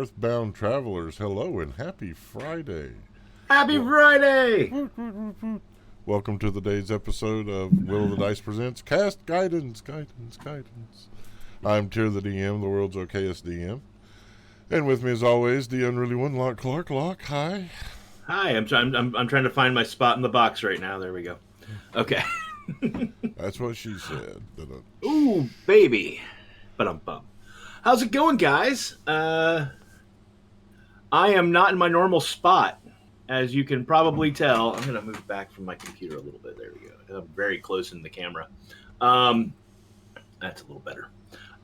earthbound travelers, hello and happy Friday. Happy Friday! Welcome to the day's episode of Will of the Dice Presents Cast Guidance. I'm Tier the DM, the world's okayest DM. And with me as always, the unruly one, Locke Clark. Locke, hi. Hi, I'm trying to find my spot in the box right now. There we go. Okay. That's what she said. Ooh, baby. Ba-dum-bum. How's it going, guys? I am not in my normal spot, as you can probably tell. I'm going to move back from my computer a little bit. There we go. I'm very close in the camera. That's a little better.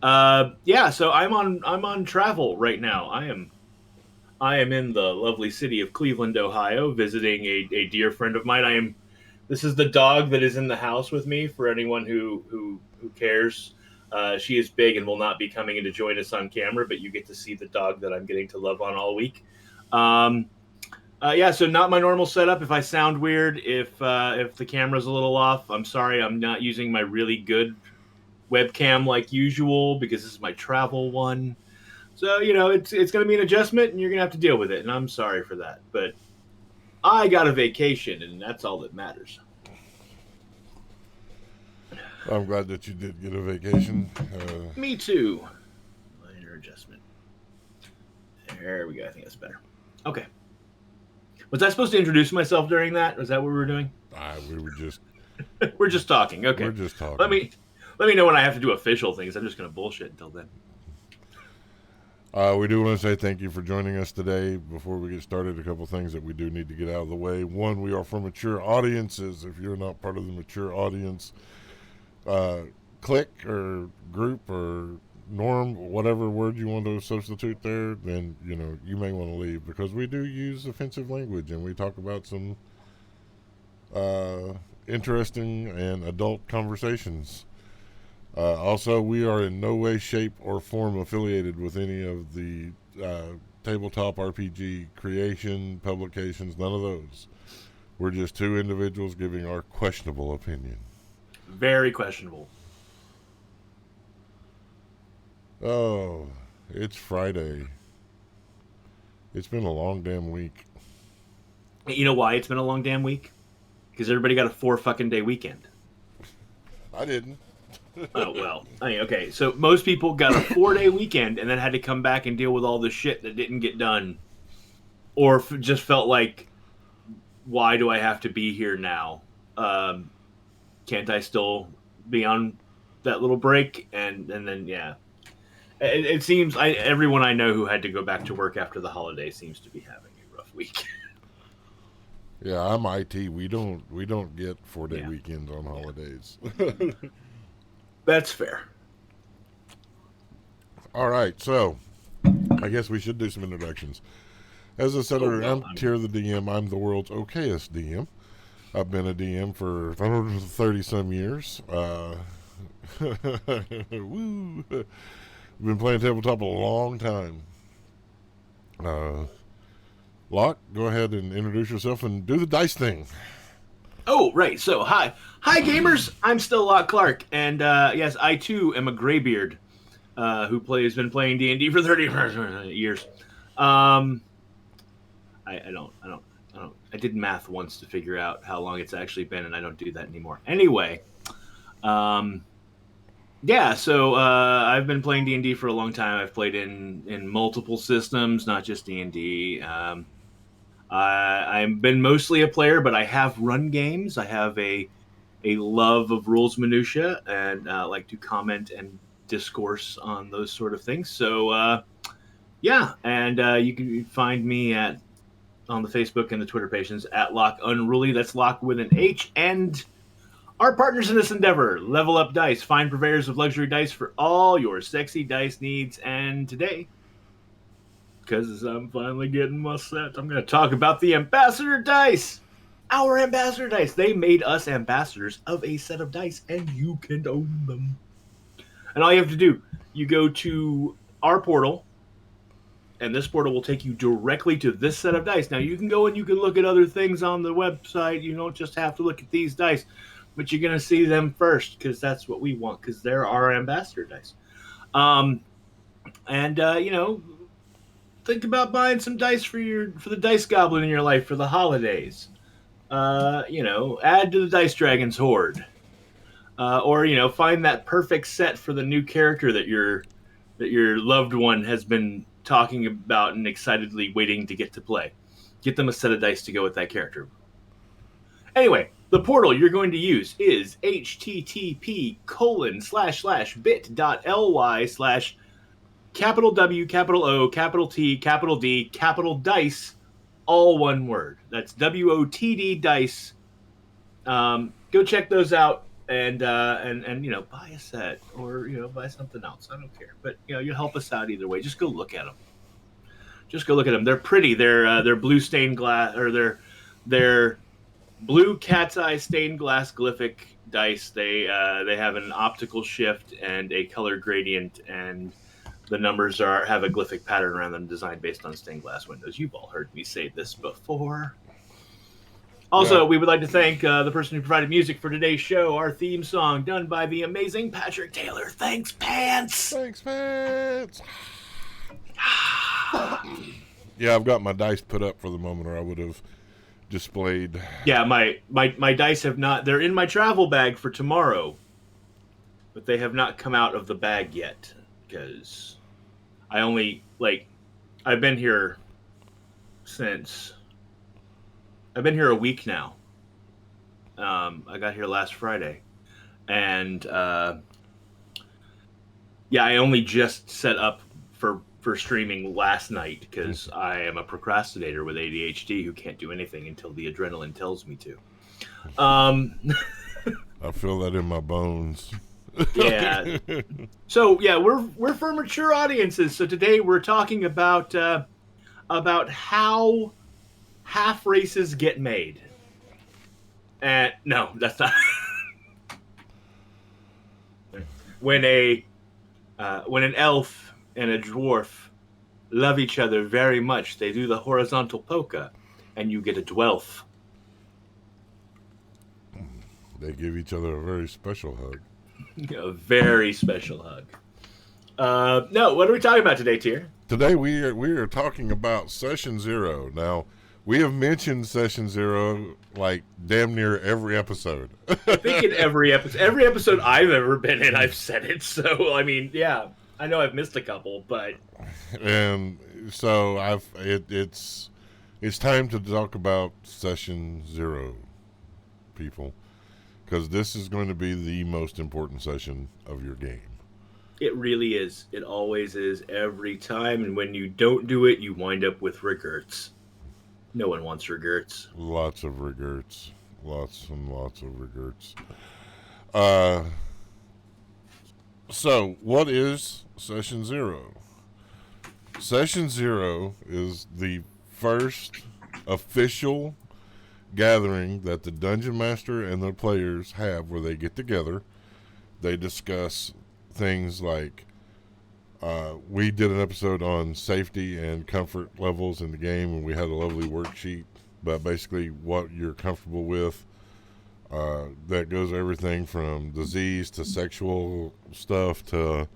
So I'm on travel right now. I am in the lovely city of Cleveland, Ohio, visiting a dear friend of mine. This is the dog that is in the house with me. For anyone who cares, she is big and will not be coming in to join us on camera, but you get to see the dog that I'm getting to love on all week. So not my normal setup. If I sound weird, if the camera's a little off, I'm sorry. I'm not using my really good webcam like usual because this is my travel one. So, it's going to be an adjustment and you're going to have to deal with it. And I'm sorry for that. But I got a vacation and that's all that matters. I'm glad that you did get a vacation. Me too. Minor adjustment. There we go. I think that's better. Okay. Was I supposed to introduce myself during that? Was that what we were doing? We were just... We're just talking. Okay. We're just talking. Let me know when I have to do official things. I'm just going to bullshit until then. We do want to say thank you for joining us today. Before we get started, a couple things that we do need to get out of the way. One, we are for mature audiences. If you're not part of the mature audience, click or group or norm, whatever word you want to substitute there, then you may want to leave, because we do use offensive language and we talk about some interesting and adult conversations. Also, we are in no way, shape, or form affiliated with any of the tabletop RPG creation, publications, none of those. We're just two individuals giving our questionable opinion. Very questionable. Oh, it's Friday. It's been a long damn week. You know why it's been a long damn week? Because everybody got a 4 fucking day weekend. I didn't. Oh, well. Okay. So most people got a 4-day weekend and then had to come back and deal with all the shit that didn't get done. Or just felt like, why do I have to be here now? Can't I still be on that little break? And then, yeah. It seems everyone I know who had to go back to work after the holiday seems to be having a rough week. Yeah, I'm IT. We don't get 4-day weekends on holidays. That's fair. All right, so I guess we should do some introductions. As I said earlier, I'm Tier the DM. I'm the world's okayest DM. I've been a DM for 30-some years. Woo! I've been playing tabletop a long time. Locke, go ahead and introduce yourself and do the dice thing. Oh, right. So, hi gamers. I'm still Locke Clark, and yes, I too am a graybeard who has been playing D&D for 30 years. I did math once to figure out how long it's actually been, and I don't do that anymore. Anyway, so I've been playing D&D for a long time. I've played in multiple systems, not just D&D. I've been mostly a player, but I have run games. I have a love of rules minutia and like to comment and discourse on those sort of things. So, you can find me on the Facebook and the Twitter pages at Locke Unruly. That's Locke with an H. And our partners in this endeavor, Level Up Dice, fine purveyors of luxury dice for all your sexy dice needs. And today, because I'm finally getting my set, I'm going to talk about the Ambassador Dice. Our Ambassador Dice. They made us ambassadors of a set of dice, and you can own them. And all you have to do, you go to our portal, and this portal will take you directly to this set of dice. Now, you can go and you can look at other things on the website. You don't just have to look at these dice, but you're going to see them first, because that's what we want, because they're our Ambassador Dice. The think about buying some dice for the dice goblin in your life for the holidays. Add to the Dice Dragon's horde, or find that perfect set for the new character that your loved one has been talking about and excitedly waiting to get to play. Get them a set of dice to go with that character. Anyway, the portal you're going to use is http://bit.ly/O, T, D, all one word. That's WOTD dice. Go check those out and buy a set or buy something else. I don't care, but you help us out either way. Just go look at them. They're pretty. They're blue stained glass, or they're blue cat's eye stained glass glyphic dice. They have an optical shift and a color gradient, and the numbers have a glyphic pattern around them, designed based on stained glass windows. You've all heard me say this before. Also, we would like to thank the person who provided music for today's show, our theme song, done by the amazing Patrick Taylor. Thanks, Pants! Thanks, Pants! Yeah, I've got my dice put up for the moment, or I would have displayed. Yeah, my dice have not. They're in my travel bag for tomorrow, but they have not come out of the bag yet, because I only, I've been here a week now. I got here last Friday, and I only just set up for streaming last night because I am a procrastinator with ADHD who can't do anything until the adrenaline tells me to. I feel that in my bones. Yeah. So we're for mature audiences. So today we're talking about how half races get made. And no, that's not. When an elf and a dwarf love each other very much, they do the horizontal polka, and you get a dwelf. They give each other a very special hug. A very special hug. No, what are we talking about today, Tier? Today we are talking about Session Zero. Now, we have mentioned Session Zero like damn near every episode. I think in every episode I've ever been in, I've said it. So I mean, yeah, I know I've missed a couple, but and so it's time to talk about Session Zero, people, because this is going to be the most important session of your game. It really is. It always is, every time. And when you don't do it, you wind up with regrets. No one wants regrets. Lots of regrets. Lots and lots of regrets. So, what is Session Zero? Session Zero is the first official gathering that the Dungeon Master and the players have where they get together. They discuss things like we did an episode on safety and comfort levels in the game, and we had a lovely worksheet, but basically what you're comfortable with, that goes everything from disease to sexual stuff to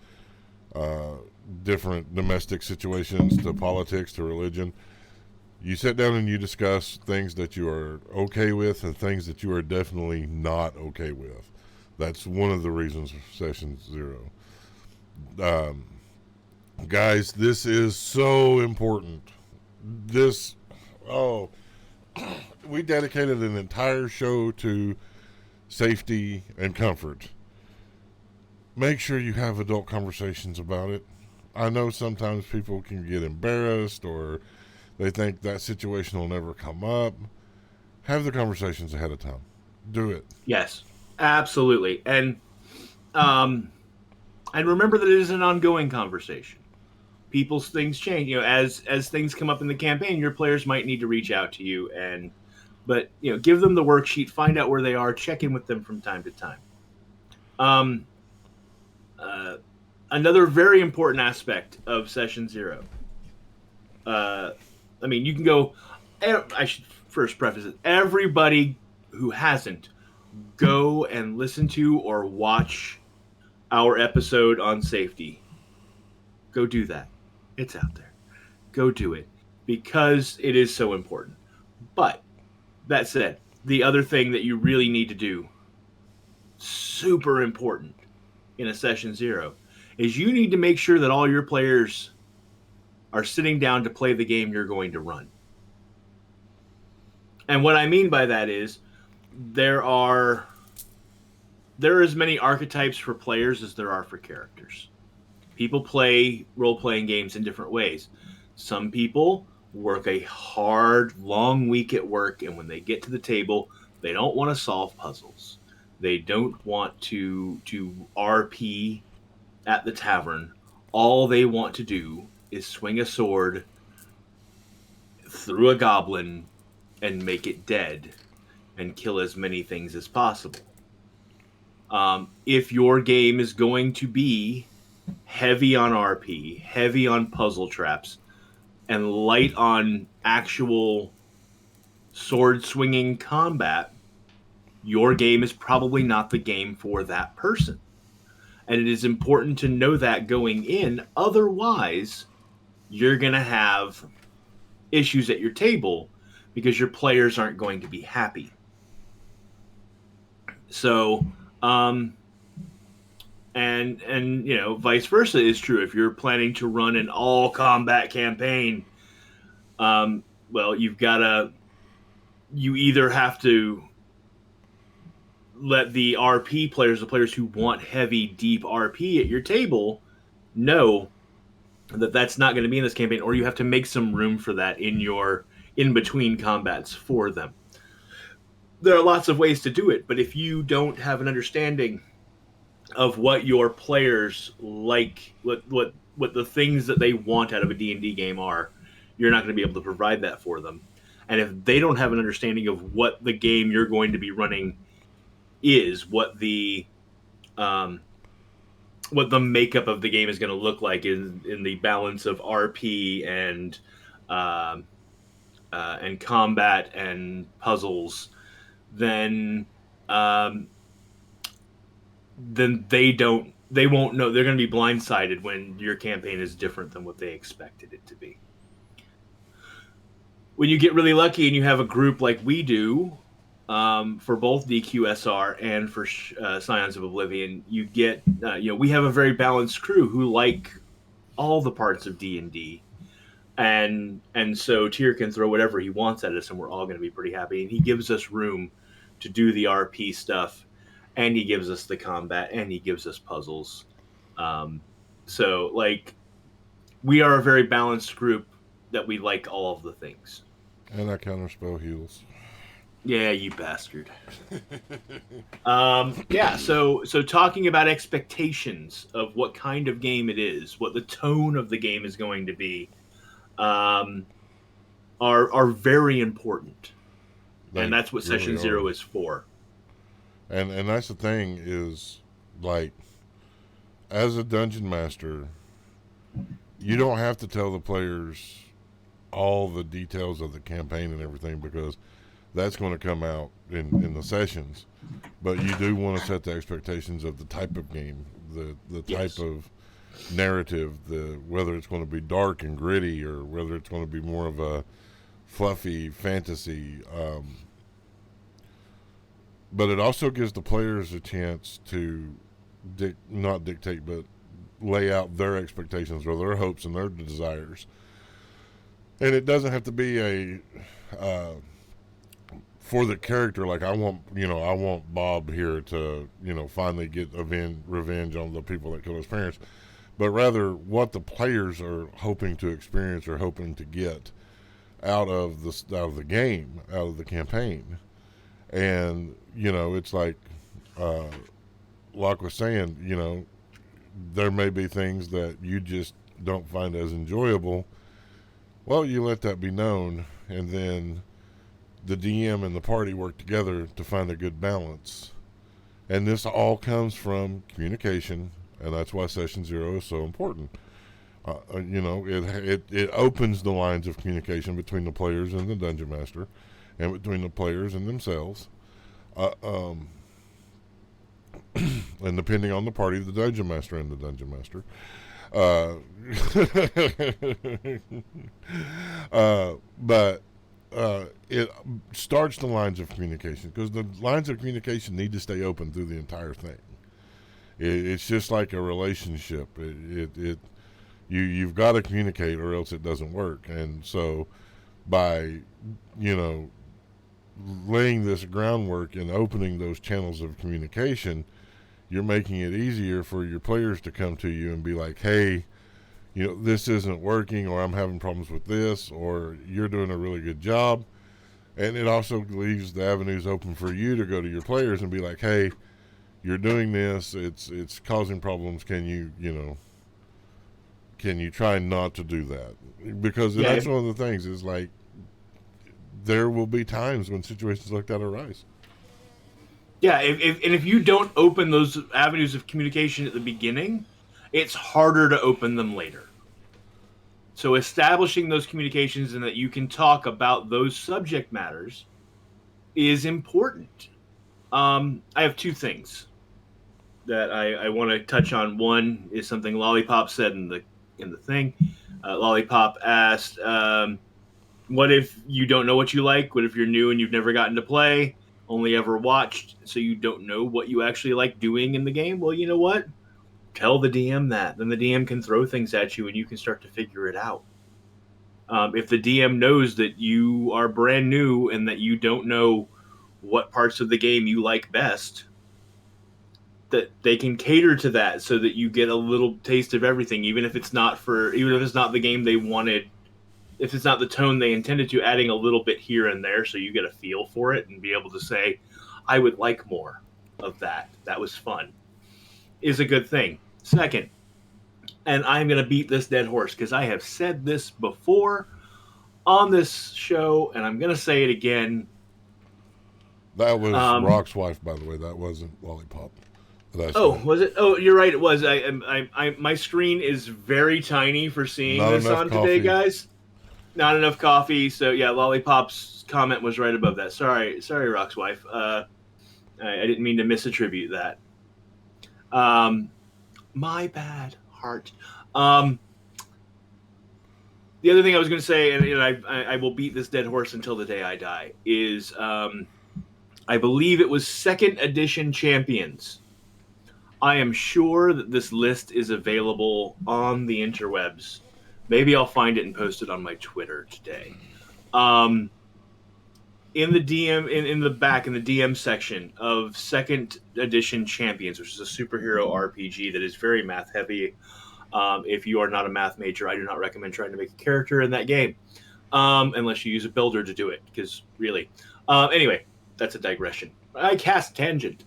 different domestic situations to politics to religion. You sit down and you discuss things that you are okay with and things that you are definitely not okay with. That's one of the reasons for Session Zero. Guys, this is so important. We dedicated an entire show to safety and comfort. Make sure you have adult conversations about it. I know sometimes people can get embarrassed or they think that situation will never come up. Have the conversations ahead of time. Do it. Yes, absolutely. And remember that it is an ongoing conversation. People's things change. As things come up in the campaign, your players might need to reach out to you, but give them the worksheet, find out where they are, check in with them from time to time. Another very important aspect of Session Zero. You can go. I should first preface it. Everybody who hasn't, go and listen to or watch our episode on safety. Go do that. It's out there. go do it because it is so important. But that said, the other thing that you really need to do, super important in a session 0, is you need to make sure that all your players are sitting down to play the game you're going to run. And what I mean by that is there are as many archetypes for players as there are for characters. People play role-playing games in different ways. Some people work a hard, long week at work, and when they get to the table, they don't want to solve puzzles. They don't want to RP at the tavern. All they want to do is swing a sword through a goblin and make it dead and kill as many things as possible. If your game is going to be heavy on RP, heavy on puzzle traps, and light on actual sword swinging combat, your game is probably not the game for that person. And it is important to know that going in. Otherwise, you're going to have issues at your table because your players aren't going to be happy. So, and you know, vice versa is true. If you're planning to run an all combat campaign, well, you either have to let the RP players, the players who want heavy, deep RP at your table, know that that's not going to be in this campaign, or you have to make some room for that in your in-between combats for them. There are lots of ways to do it, but if you don't have an understanding of what your players like, what the things that they want out of a D&D game are, you're not going to be able to provide that for them. And if they don't have an understanding of what the game you're going to be running is, what the makeup of the game is going to look like in the balance of RP and combat and puzzles, then they won't know. They're going to be blindsided when your campaign is different than what they expected it to be. When you get really lucky and you have a group like we do, for both DQSR and for Scions of Oblivion, you get we have a very balanced crew who like all the parts of D&D, and so Tyr can throw whatever he wants at us, and we're all going to be pretty happy. And he gives us room to do the RP stuff, and he gives us the combat, and he gives us puzzles. So like, we are a very balanced group that we like all of the things. And I counterspell heals. Yeah, you bastard. Yeah, so talking about expectations of what kind of game it is, what the tone of the game is going to be, are very important. And that's what really Session 0 is for. And that's the thing is, like, as a dungeon master, you don't have to tell the players all the details of the campaign and everything, because that's going to come out in the sessions. But you do want to set the expectations of the type of game, the type of narrative, whether it's going to be dark and gritty or whether it's going to be more of a fluffy fantasy. But it also gives the players a chance to not dictate, but lay out their expectations or their hopes and their desires. And it doesn't have to be a for the character, like I want Bob here to finally get revenge on the people that killed his parents, but rather what the players are hoping to experience or hoping to get out of the game, out of the campaign. And it's like Locke was saying, there may be things that you just don't find as enjoyable. Well, you let that be known, and then the DM and the party work together to find a good balance. And this all comes from communication, and that's why Session 0 is so important. It opens the lines of communication between the players and the Dungeon Master, and between the players and themselves. And depending on the party, the Dungeon Master and the Dungeon Master. Uh, but it starts the lines of communication, because the lines of communication need to stay open through the entire thing. It's just like a relationship. You've got to communicate, or else it doesn't work. And so, by you know laying this groundwork and opening those channels of communication, you're making it easier for your players to come to you and be like, hey, this isn't working, or I'm having problems with this, or you're doing a really good job. And it also leaves the avenues open for you to go to your players and be like, hey, you're doing this, it's causing problems. Can you try not to do that? Because Yeah, that's one of the things is like, there will be times when situations like that arise. yeah. If you don't open those avenues of communication at the beginning, it's harder to open them later. So establishing those communications and that you can talk about those subject matters is important. I have two things that I want to touch on. One is something Lollipop said in the thing. Lollipop asked, "What if you don't know what you like? What if you're new and you've never gotten to play, only ever watched, so you don't know what you actually like doing in the game?" Well, you know what? Tell the DM that. Then the DM can throw things at you and you can start to figure it out. If the DM knows that you are brand new and that you don't know what parts of the game you like best, that they can cater to that so that you get a little taste of everything, even if it's not the game they wanted, if it's not the tone they intended to, adding a little bit here and there so you get a feel for it and be able to say, I would like more of that. That was fun, is a good thing. Second, and I'm going to beat this dead horse because I have said this before on this show, and I'm going to say it again. That was Um, Rock's wife, by the way. That wasn't Lollipop. That's oh, fine. was it? Oh, you're right. It was. My screen is very tiny for seeing Not this enough on today, coffee. guys. Not enough coffee. So yeah, Lollipop's comment was right above that. Sorry, Rock's wife. I didn't mean to misattribute that. Um, my bad, heart. Um, the other thing I was going to say, and I will beat this dead horse until the day I die, is I believe it was second edition champions. I am sure that this list is available on the interwebs. Maybe I'll find it and post it on my Twitter today. Um, in the in the back in the DM section of second edition champions, which is a superhero RPG that is very math heavy. If you are not a math major, I do not recommend trying to make a character in that game, unless you use a builder to do it. Because really, anyway, that's a digression. I cast tangent.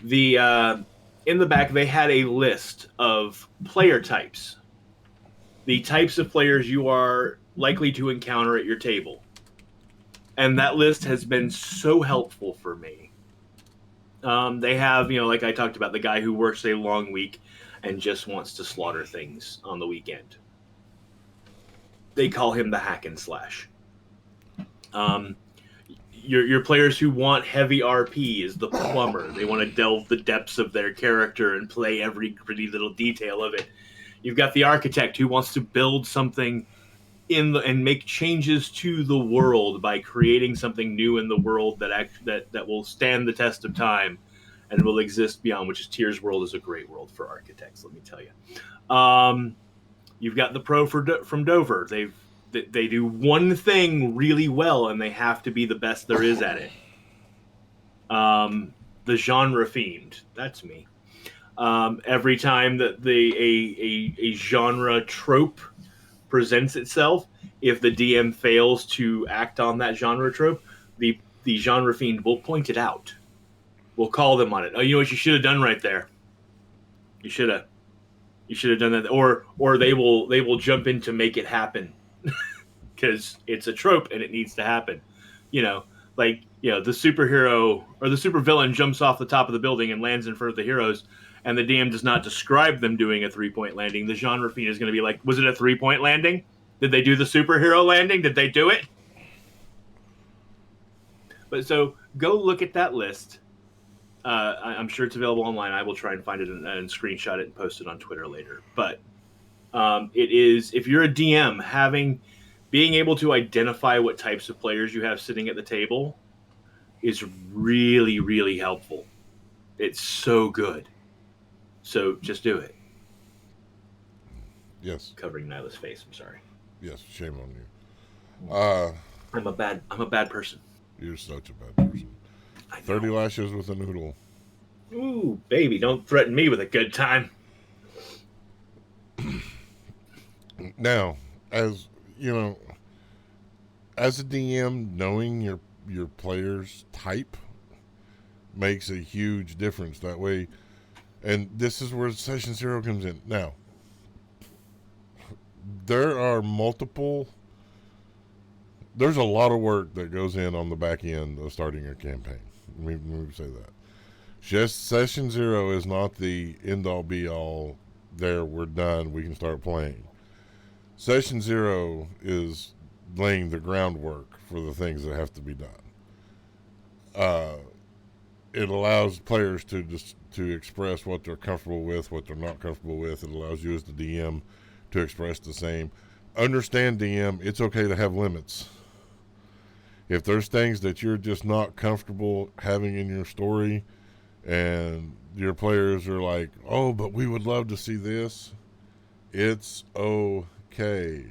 The In the back they had a list of player types, the types of players you are likely to encounter at your table, and that list has been so helpful for me. They have, like I talked about, the guy who works a long week and just wants to slaughter things on the weekend. They call him the hack and slash. Um, your players who want heavy RP is the plumber. They want to delve the depths of their character and play every pretty little detail of it. You've got the architect who wants to build something and make changes to the world by creating something new in the world that will stand the test of time and will exist beyond. Which is Tier's world is a great world for architects. Let me tell you. You've got the pro from Dover. They do one thing really well, and they have to be the best there is at it. The genre fiend. That's me. Every time that a genre trope presents itself, if the DM fails to act on that genre trope, the genre fiend will point it out. We'll call them on it. Oh, you know what you should have done right there. You should have done that, or they will jump in to make it happen because it's a trope and it needs to happen. You know, the superhero or the supervillain jumps off the top of the building and lands in front of the heroes, and the DM does not describe them doing a 3-point landing. The genre fiend is going to be like, "Was it a 3-point landing? Did they do the superhero landing? Did they do it?" But so go look at that list. I'm sure it's available online. I will try and find it and screenshot it and post it on Twitter later. But it is, if you're a DM, being able to identify what types of players you have sitting at the table is really, really helpful. It's so good. So just do it. Yes. Covering Nyla's face. I'm sorry. Yes. Shame on you. I'm a bad person. You're such a bad person. I know. 30 lashes with a noodle. Ooh, baby, don't threaten me with a good time. Now, as you know, as a DM, knowing your player's type makes a huge difference. That way, and this is where session 0 comes in. Now, there are multiple. There's a lot of work that goes in on the back end of starting a campaign. Let me say that. Just session 0 is not the end all be all. There, we're done. We can start playing. Session 0 is laying the groundwork for the things that have to be done. It allows players to express what they're comfortable with, what they're not comfortable with. It allows you as the DM to express the same. Understand, DM, it's okay to have limits. If there's things that you're just not comfortable having in your story, and your players are like, oh, but we would love to see this, it's okay.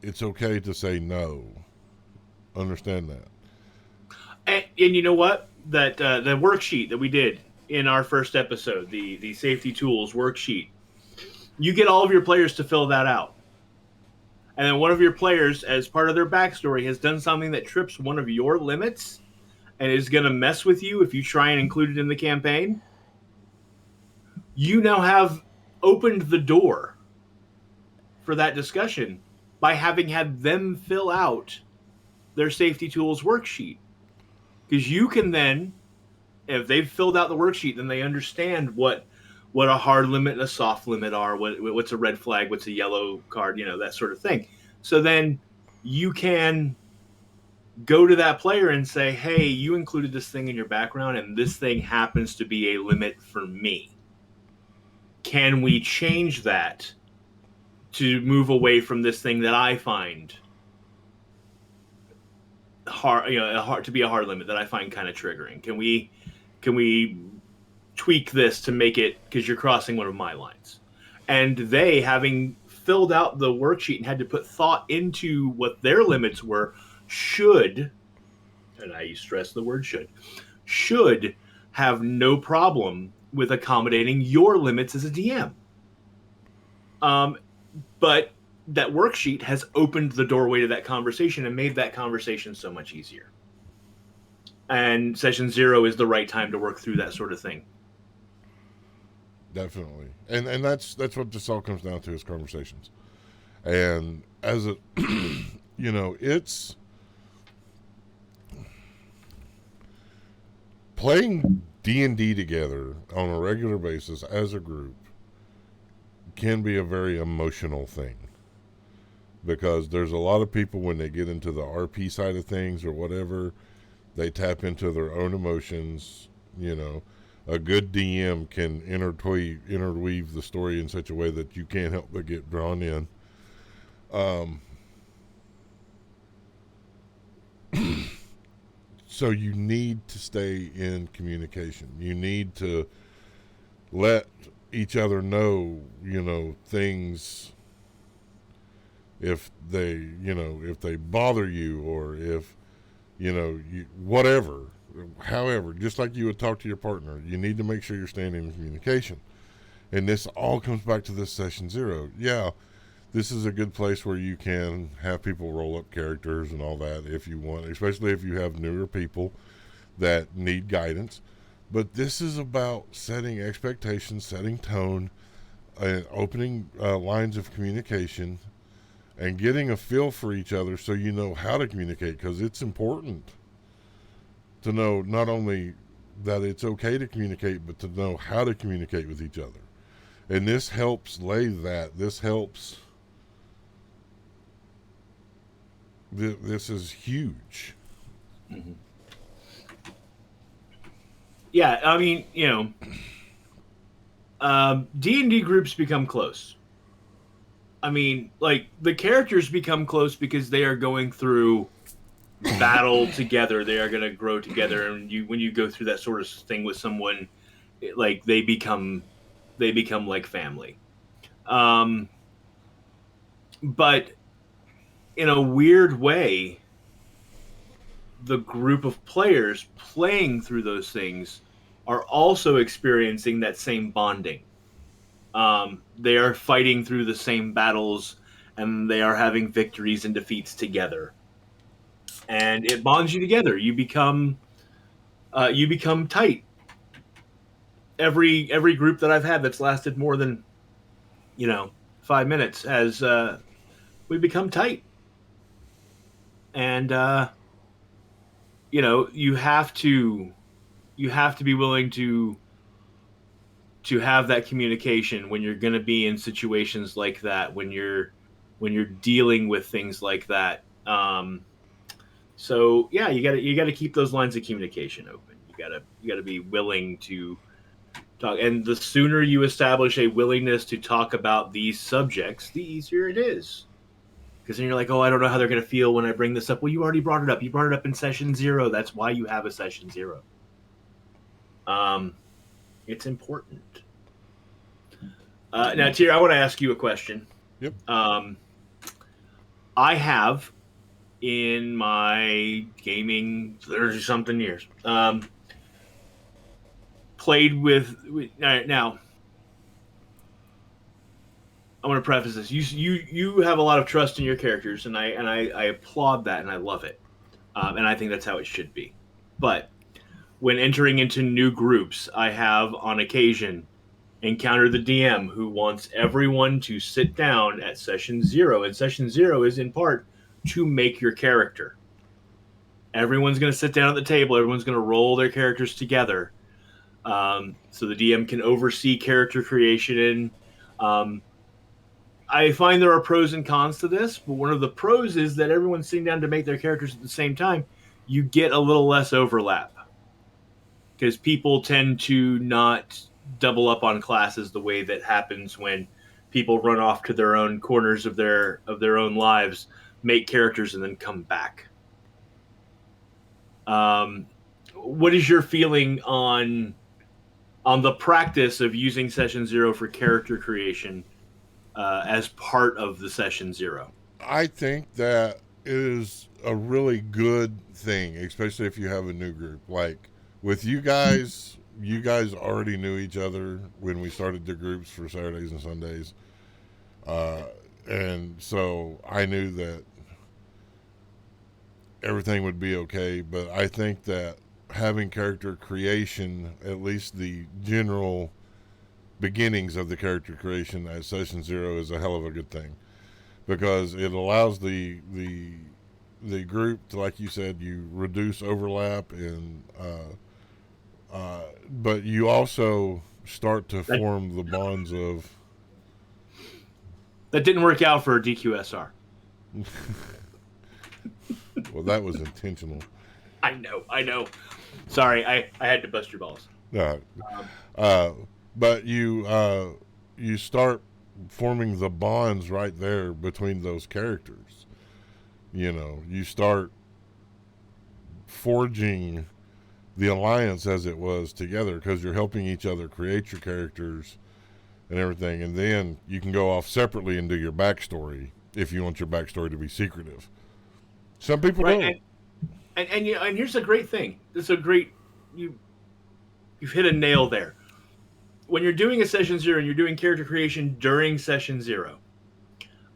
It's okay to say no. Understand that. And you know what? That the worksheet that we did in our first episode, the safety tools worksheet, you get all of your players to fill that out. And then one of your players, as part of their backstory, has done something that trips one of your limits and is going to mess with you if you try and include it in the campaign. You now have opened the door for that discussion by having had them fill out their safety tools worksheet. Because you can then, if they've filled out the worksheet, then they understand what a hard limit and a soft limit are, what's a red flag, what's a yellow card, that sort of thing. So then you can go to that player and say, hey, you included this thing in your background, and this thing happens to be a limit for me. Can we change that to move away from this thing that I find hard to be a hard limit, that I find kind of triggering? Can we tweak this to make it, because you're crossing one of my lines? And they, having filled out the worksheet and had to put thought into what their limits were, should, and I stress the word should have no problem with accommodating your limits as a DM. But that worksheet has opened the doorway to that conversation and made that conversation so much easier. And session 0 is the right time to work through that sort of thing. Definitely. And that's what this all comes down to, is conversations. And as a it's playing D&D together on a regular basis as a group can be a very emotional thing, because there's a lot of people, when they get into the RP side of things or whatever, they tap into their own emotions. A good DM can interweave the story in such a way that you can't help but get drawn in. So you need to stay in communication. You need to let each other know, things, if they bother you, or if, whatever, however, just like you would talk to your partner, you need to make sure you're staying in communication. And this all comes back to this session 0. Yeah, this is a good place where you can have people roll up characters and all that if you want, especially if you have newer people that need guidance. But this is about setting expectations, setting tone, opening lines of communication, and getting a feel for each other so you know how to communicate, because it's important to know not only that it's okay to communicate, but to know how to communicate with each other. And this helps lay that. This helps. This is huge. Mm-hmm. yeah, I mean, D&D groups become close. I mean, like the characters become close because they are going through battle together. They are going to grow together, and when you go through that sort of thing with someone, like they become like family. Um, but in a weird way, the group of players playing through those things are also experiencing that same bonding. They are fighting through the same battles, and they are having victories and defeats together, and it bonds you together. You become tight. Every group that I've had that's lasted more than 5 minutes has we become tight, and you have to be willing to have that communication when you're going to be in situations like that, when you're dealing with things like that. So yeah, you got to keep those lines of communication open. You got to be willing to talk, and the sooner you establish a willingness to talk about these subjects, the easier it is. Because then you're like, oh, I don't know how they're going to feel when I bring this up. Well, you already brought it up. You brought it up in session zero. That's why you have a session zero. Um, it's important. Now, Tier, I want to ask you a question. Yep. Um, I have in my gaming 30 something years played with now. I want to preface this. You have a lot of trust in your characters, and I applaud that, and I love it, and I think that's how it should be. But when entering into new groups, I have on occasion encountered the DM who wants everyone to sit down at session zero, and session zero is in part to make your character. Everyone's going to sit down at the table. Everyone's going to roll their characters together, so the DM can oversee character creation. Um, I find there are pros and cons to this, but one of the pros is that everyone's sitting down to make their characters at the same time. You get a little less overlap because people tend to not double up on classes the way that happens when people run off to their own corners of their own lives, make characters, and then come back. Um, what is your feeling on the practice of using session zero for character creation as part of the session zero? I think that is a really good thing, especially if you have a new group. Like with you guys already knew each other when we started the groups for Saturdays and Sundays. Uh, and so I knew that everything would be okay. But I think that having character creation, at least the general beginnings of the character creation at session zero, is a hell of a good thing because it allows the group to, like you said, you reduce overlap and but you also start to That form the bonds of that didn't work out for DQSR. well, that was intentional. I know. Sorry, I had to bust your balls. uh, Um, uh, but you start forming the bonds right there between those characters. You know, you start forging the alliance as it was together because you're helping each other create your characters and everything, and then you can go off separately and do your backstory if you want your backstory to be secretive. Some people right, don't. and here's a great thing. This is a great you you've hit a nail there. When you're doing a session zero and you're doing character creation during session zero,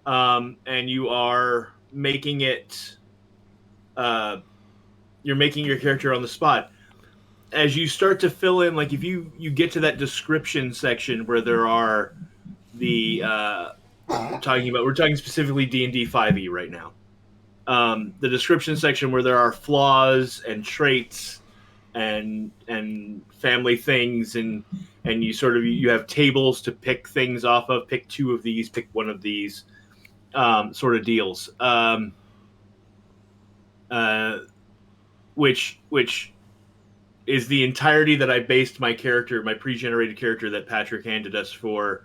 and you are making it, uh, you're making your character on the spot. As you start to fill in, like if you get to that description section where there are the we're talking specifically D&D 5e right now. The description section where there are flaws and traits and family things, and you have tables to pick things off of, pick two of these, pick one of these, sort of deals, uh, which is the entirety that I based my character, my pre-generated character that Patrick handed us for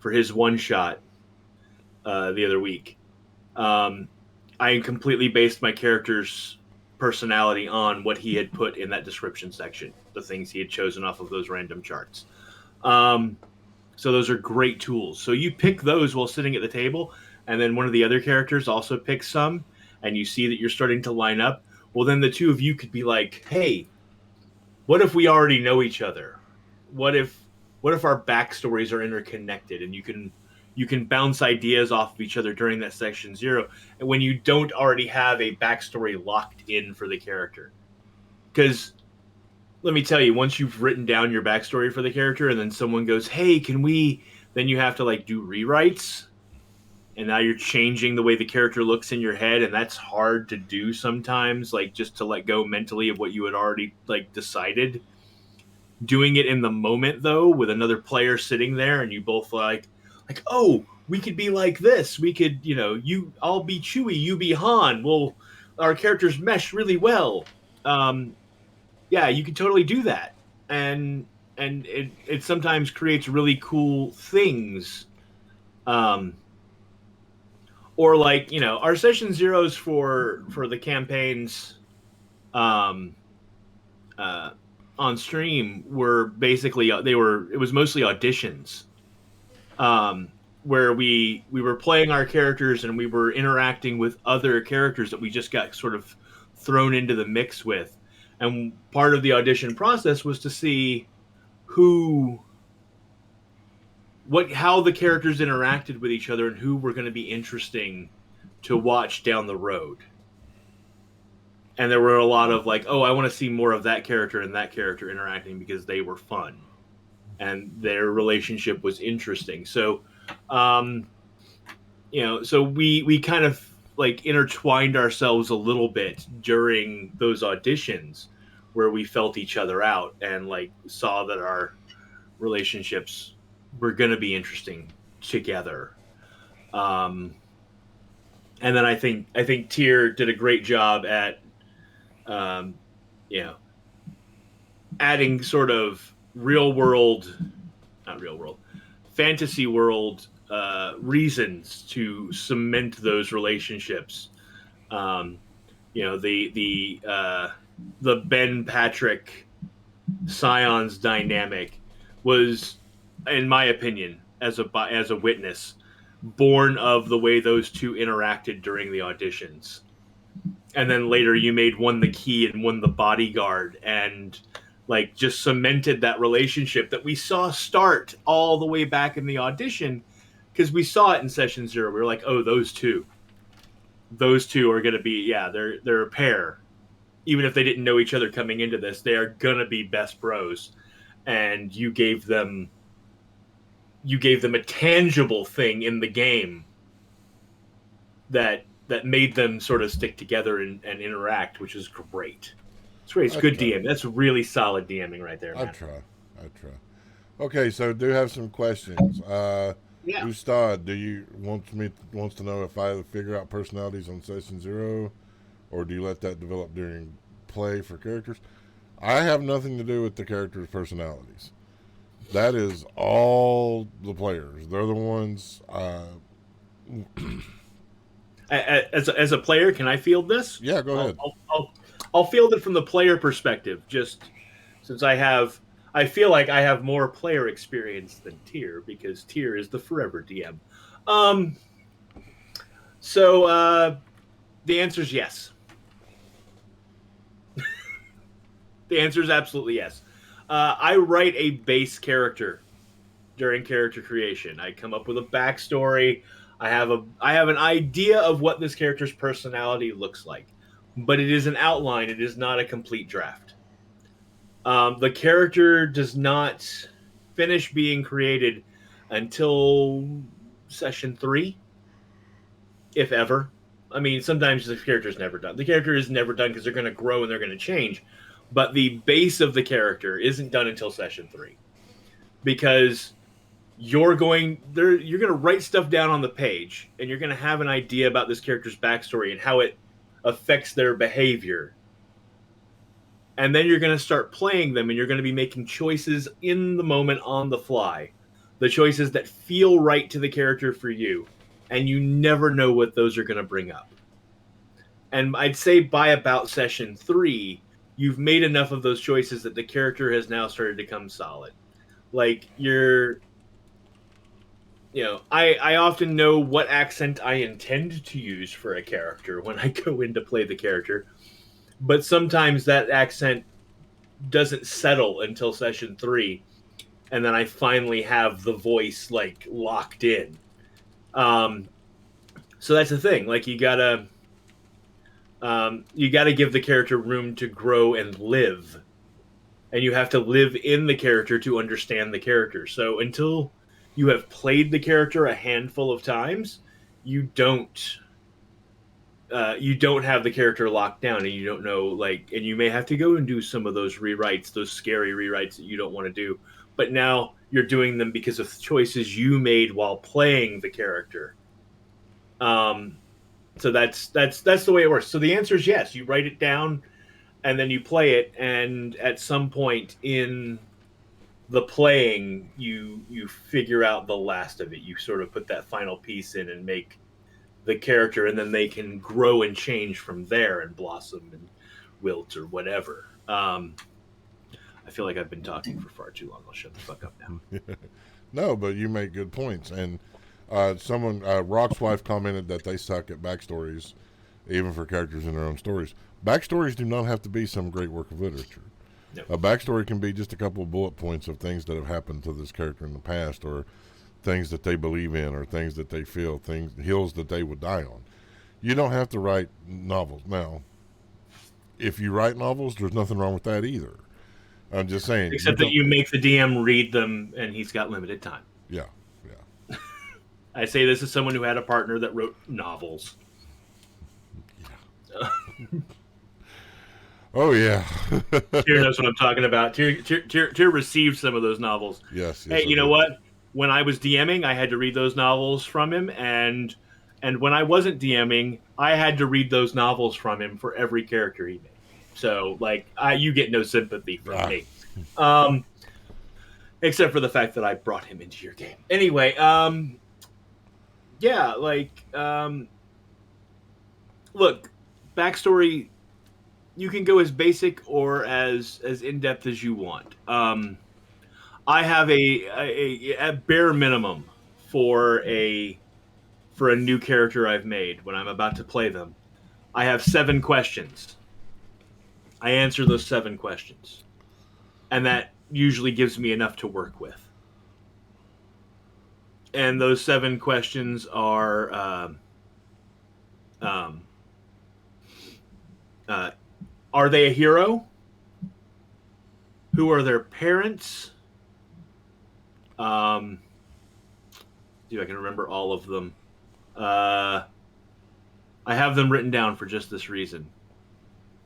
his one shot the other week. Um, I completely based my character's personality on what he had put in that description section, the things he had chosen off of those random charts. Um, so those are great tools. So you pick those while sitting at the table, and then one of the other characters also picks some, and you see that you're starting to line up. Well, then the two of you could be like, "Hey, what if we already know each other? What if our backstories are interconnected, and you can bounce ideas off of each other during that section zero, and when you don't already have a backstory locked in for the character? Because let me tell you, once you've written down your backstory for the character, and then someone goes, "Hey, can we?" Then you have to like do rewrites, and now you're changing the way the character looks in your head, and that's hard to do sometimes. Like just to let go mentally of what you had already like decided. Doing it in the moment though, with another player sitting there, and you both oh, we could be like this. We could, I'll be Chewie, you be Han. Well, our characters mesh really well. Um, yeah, you can totally do that, and it sometimes creates really cool things. Um, or like our session zeros for the campaigns, um, uh, on stream were basically it was mostly auditions, um, where we were playing our characters and we were interacting with other characters that we just got sort of thrown into the mix with, and part of the audition process was to see who how the characters interacted with each other and who were going to be interesting to watch down the road. And there were a lot of like, oh, I want to see more of that character and that character interacting because they were fun and their relationship was interesting. So, um, so we kind of like intertwined ourselves a little bit during those auditions where we felt each other out and like saw that our relationships were going to be interesting together. Um, and then I think Tyr did a great job at um, you know adding sort of real world, not real world, fantasy world reasons to cement those relationships. Um, the Ben Patrick Scions dynamic was, in my opinion, as a witness, born of the way those two interacted during the auditions. And then later you made one the key and one the bodyguard, and like just cemented that relationship that we saw start all the way back in the audition, because we saw it in session zero. We were like, oh, those two are going to be, yeah, they're a pair. Even if they didn't know each other coming into this, they are going to be best bros. And you gave them a tangible thing in the game that made them sort of stick together and interact, which is great. It's great. It's I good try. DM. That's really solid DMing right there, I man. try. I try. Okay, so do have some questions. Yeah. Ustad, do you wants to know if I figure out personalities on session zero, or do you let that develop during play for characters? I have nothing to do with the characters' personalities. That is all the players. They're the ones. As a player, can I field this? Yeah, go I'll, ahead. I'll, I'll, I'll field it from the player perspective, just since I feel like I have more player experience than Tyr, because Tyr is the forever DM. Um, so the answer is yes. The answer is absolutely yes. I write a base character during character creation. I come up with a backstory. I have an idea of what this character's personality looks like, but it is an outline. It is not a complete draft. The character does not finish being created until session three, if ever. I mean, sometimes the character is never done. The character is never done because they're going to grow and they're going to change, but the base of the character isn't done until session three, because you're going to write stuff down on the page, and you're going to have an idea about this character's backstory and how it affects their behavior. And then you're going to start playing them, and you're going to be making choices in the moment on the fly. The choices that feel right to the character for you. And you never know what those are going to bring up. And I'd say by about session 3, you've made enough of those choices that the character has now started to come solid. Like I often know what accent I intend to use for a character when I go in to play the character, but sometimes that accent doesn't settle until session 3, and then I finally have the voice like locked in. Um, so that's the thing. Like you gotta give the character room to grow and live, and you have to live in the character to understand the character. So until you have played the character a handful of times, you don't you don't have the character locked down, and you don't know, like, and you may have to go and do some of those rewrites, those scary rewrites that you don't want to do, but now you're doing them because of choices you made while playing the character. um so that's the way it works. So the answer is yes, you write it down and then you play it, and at some point in the playing, you figure out the last of it. You sort of put that final piece in and make the character, and then they can grow and change from there and blossom and wilt or whatever. I feel like I've been talking for far too long. I'll shut the fuck up now. No, but you make good points. And Rock's wife commented that they suck at backstories, even for characters in their own stories. Backstories do not have to be some great work of literature. No. A backstory can be just a couple of bullet points of things that have happened to this character in the past, or things that they believe in, or things that they feel, hills that they would die on. You don't have to write novels. Now, if you write novels, there's nothing wrong with that either. I'm just saying. Except that you make the DM read them, and he's got limited time. Yeah. I say this as someone who had a partner that wrote novels. Yeah. Oh, yeah. Tyr knows what I'm talking about. Tyr received some of those novels. Yes. Hey, you know what? When I was DMing, I had to read those novels from him, and when I wasn't DMing, I had to read those novels from him for every character he made. So, like, you get no sympathy from me, except for the fact that I brought him into your game. Anyway, yeah, like, look, backstory. You can go as basic or as in depth as you want. I have a bare minimum for a new character I've made when I'm about to play them. I have 7 questions. I answer those 7 questions, and that usually gives me enough to work with. And those 7 questions are: are they a hero? Who are their parents? See if I can remember all of them. I have them written down for just this reason.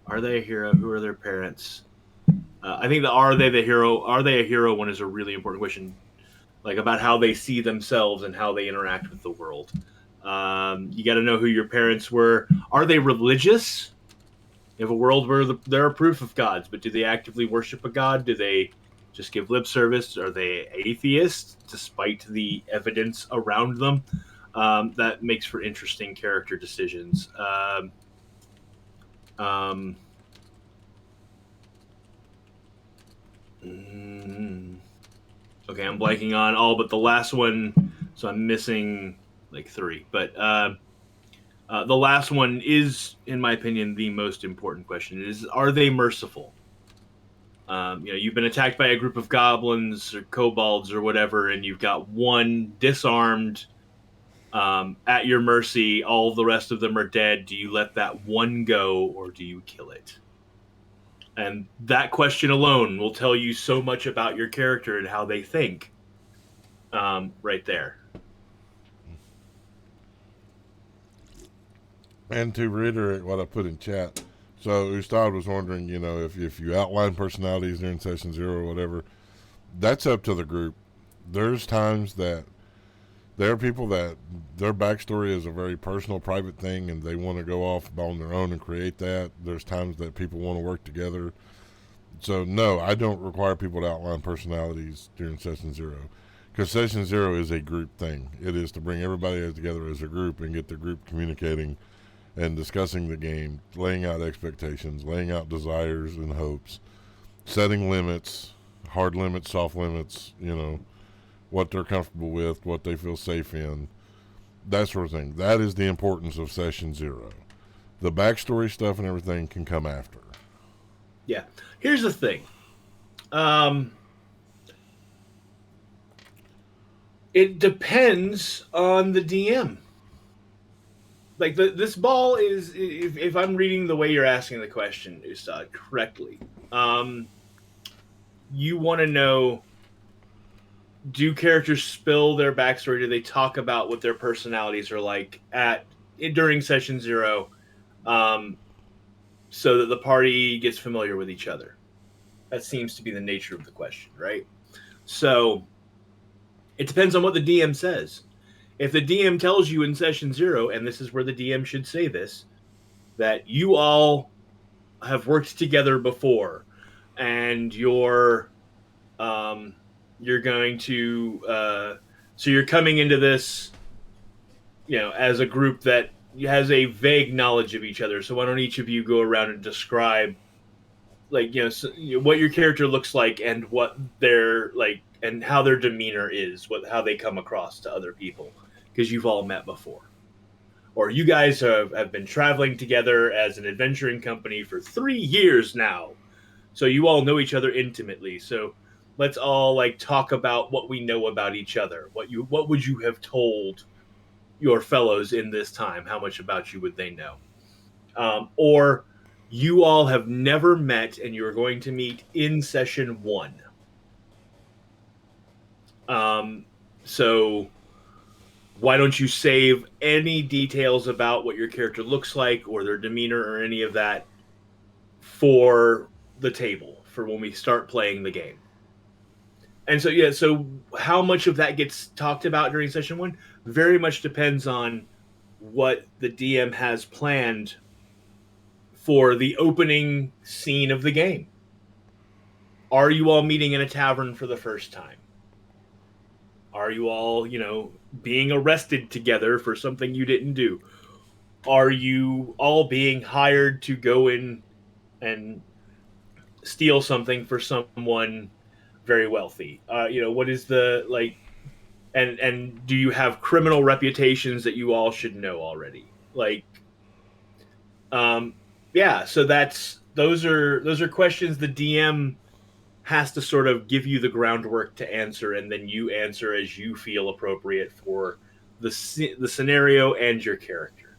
Are they a hero? Who are their parents? I think the are they a hero one is a really important question, like about how they see themselves and how they interact with the world. You got to know who your parents were. Are they religious? You have a world where they're a proof of gods, but do they actively worship a god? Do they just give lip service? Are they atheists, despite the evidence around them? That makes for interesting character decisions. Okay, I'm blanking on all but the last one, so I'm missing like 3. But the last one is, in my opinion, the most important question: are they merciful? You've been attacked by a group of goblins or kobolds or whatever, and you've got one disarmed, at your mercy. All the rest of them are dead. Do you let that one go, or do you kill it? And that question alone will tell you so much about your character and how they think. Right there. And to reiterate what I put in chat, so Ustad was wondering, if you outline personalities during session 0 or whatever, that's up to the group. There's times that there are people that their backstory is a very personal, private thing, and they want to go off on their own and create that. There's times that people want to work together. So no, I don't require people to outline personalities during session zero, because session zero is a group thing. It is to bring everybody together as a group and get the group communicating and discussing the game, laying out expectations, laying out desires and hopes, setting limits, hard limits, soft limits. What they're comfortable with, what they feel safe in, that sort of thing. That is the importance of session zero. The backstory stuff and everything can come after. Yeah. Here's the thing. Um, it depends on the DM. Like this ball is, if I'm reading the way you're asking the question, Ustad, correctly, um, you want to know: do characters spill their backstory? Do they talk about what their personalities are like at during session zero, um, so that the party gets familiar with each other? That seems to be the nature of the question, right? So it depends on what the DM says. If the DM tells you in session zero, and this is where the DM should say this, that you all have worked together before, and um, you're going to so you're coming into this, as a group that has a vague knowledge of each other. So why don't each of you go around and describe, like, what your character looks like and what they're like and how their demeanor is, how they come across to other people, because you've all met before. Or you guys have been traveling together as an adventuring company for 3 years now, so you all know each other intimately. So let's all like talk about what we know about each other. What would you have told your fellows in this time? How much about you would they know? Or you all have never met and you're going to meet in session one. Um, so why don't you save any details about what your character looks like or their demeanor or any of that for the table for when we start playing the game? And so, yeah, so how much of that gets talked about during session one very much depends on what the DM has planned for the opening scene of the game. Are you all meeting in a tavern for the first time? Are you all, being arrested together for something you didn't do? Are you all being hired to go in and steal something for someone very wealthy? What is the like? And do you have criminal reputations that you all should know already? Like, um, yeah. So those are questions the DM has to sort of give you the groundwork to answer, and then you answer as you feel appropriate for the scenario and your character.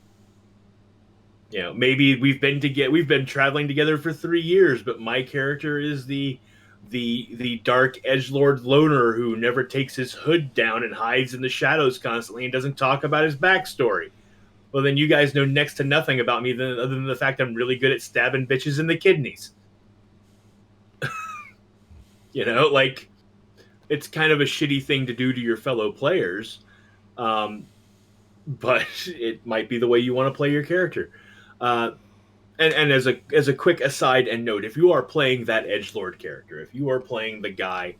Maybe we've been traveling together for 3 years, but my character is the dark edgelord loner who never takes his hood down and hides in the shadows constantly and doesn't talk about his backstory. Well, then you guys know next to nothing about me other than the fact I'm really good at stabbing bitches in the kidneys. Like, it's kind of a shitty thing to do to your fellow players, um, but it might be the way you want to play your character. Uh, and as a quick aside and note, if you are playing that edgelord character, if you are playing the guy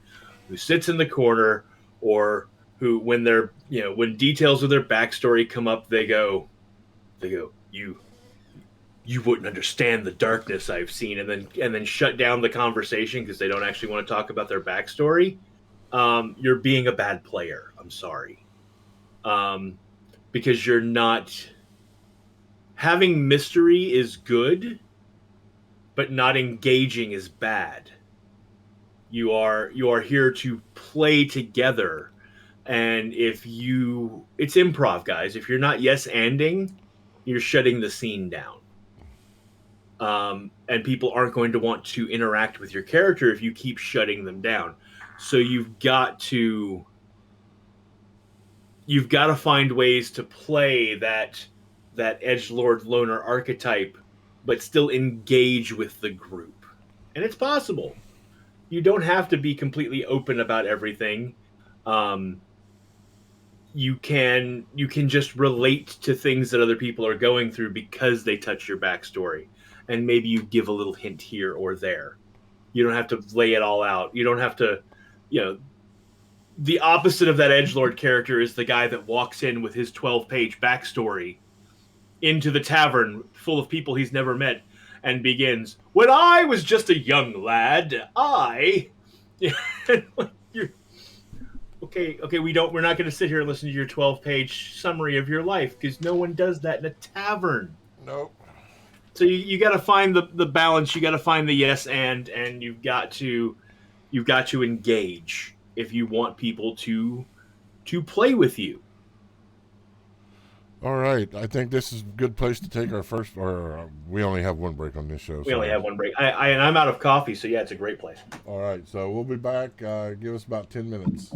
who sits in the corner, or who, when they're when details of their backstory come up, they go, you wouldn't understand the darkness I've seen, and then shut down the conversation because they don't actually want to talk about their backstory. You're being a bad player. I'm sorry, um, because you're not having mystery is good, but not engaging is bad. You are here to play together, and it's improv, guys. If you're not yes anding, you're shutting the scene down. And people aren't going to want to interact with your character if you keep shutting them down. So you've got to find ways to play that edgelord loner archetype, but still engage with the group. And it's possible. You don't have to be completely open about everything. Um, you can just relate to things that other people are going through because they touch your backstory, and maybe you give a little hint here or there. You don't have to lay it all out. You don't have to, you know, the opposite of that edgelord character is the guy that walks in with his 12-page backstory into the tavern full of people he's never met and begins, "When I was just a young lad, I..." You're, okay, we're not going to sit here and listen to your 12-page summary of your life, because no one does that in a tavern. Nope. So you got to find the balance. You got to find the yes and you've got to engage if you want people to play with you. All right. I think this is a good place to take our first, or we only have one break on this show. We only have one break. And I'm out of coffee, so yeah, it's a great place. All right. So we'll be back. Give us about 10 minutes.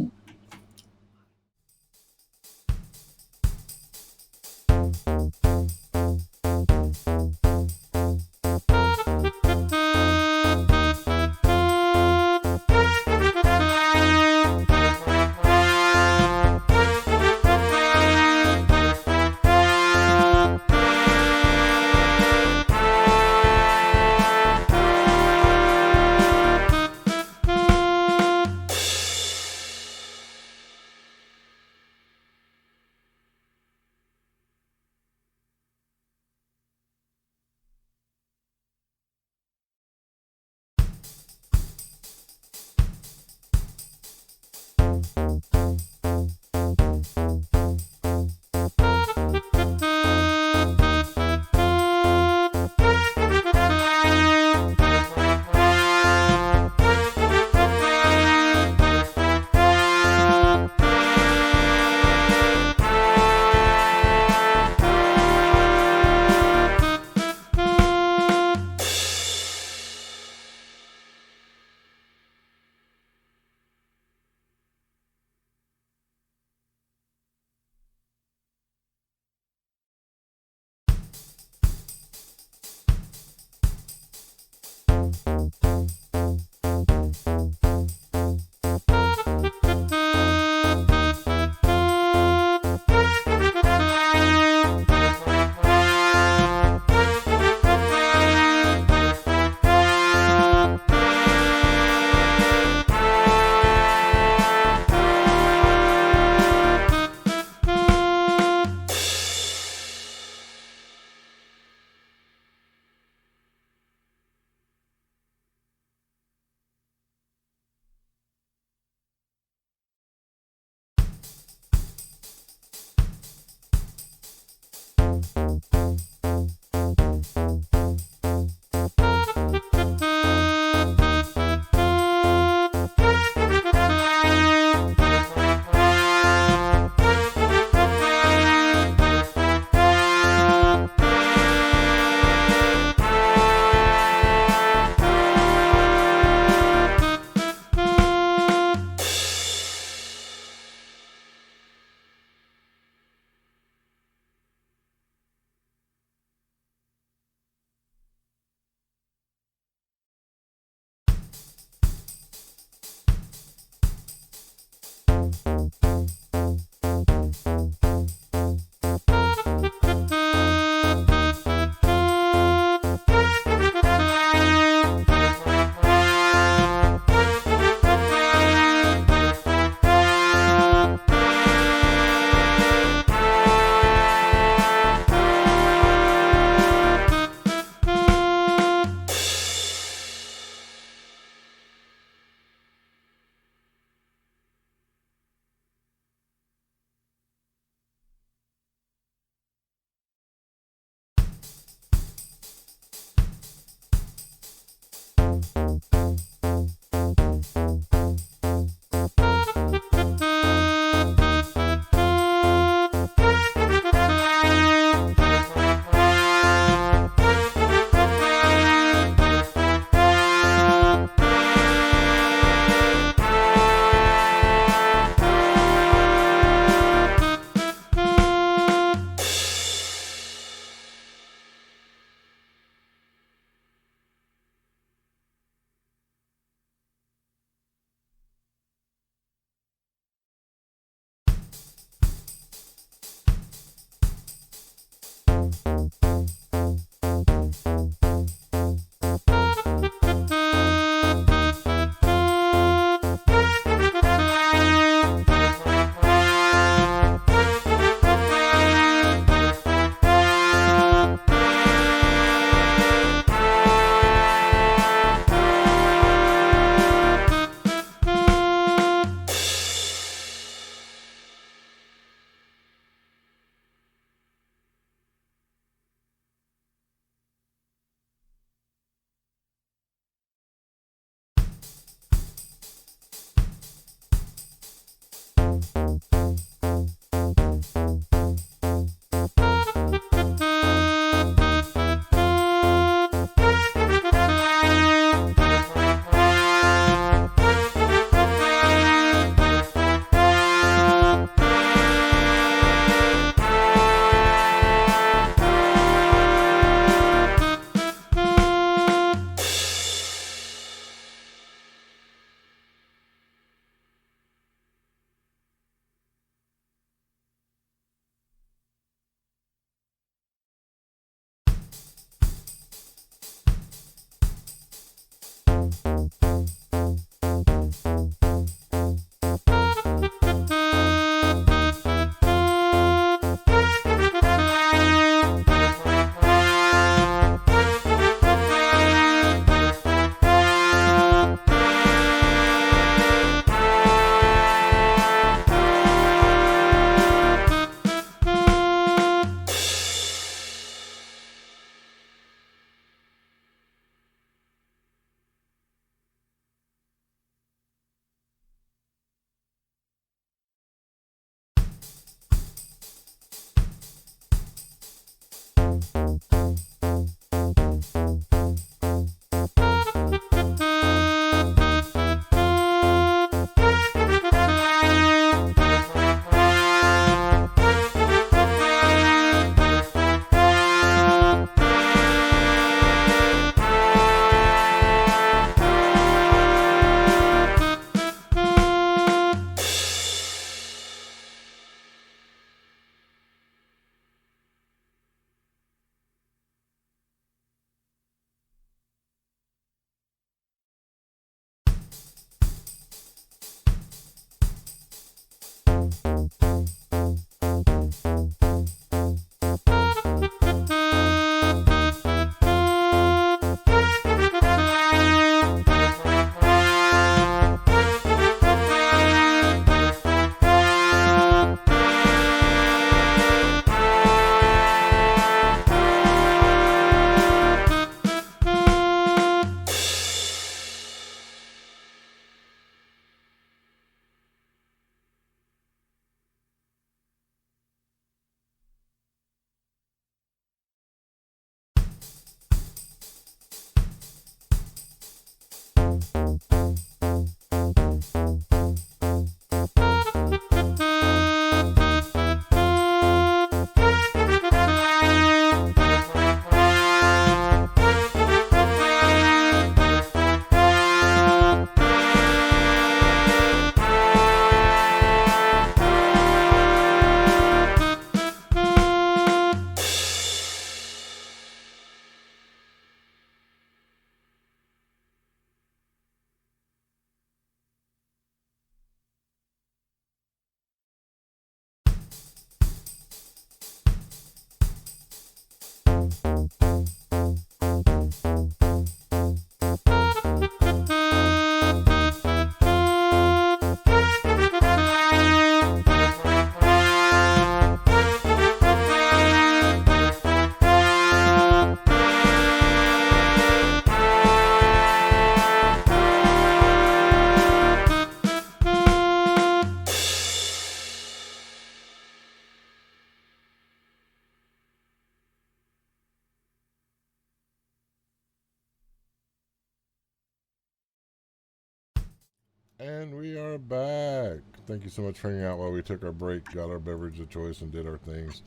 And we are back. Thank you so much for hanging out while we took our break, got our beverage of choice, and did our things.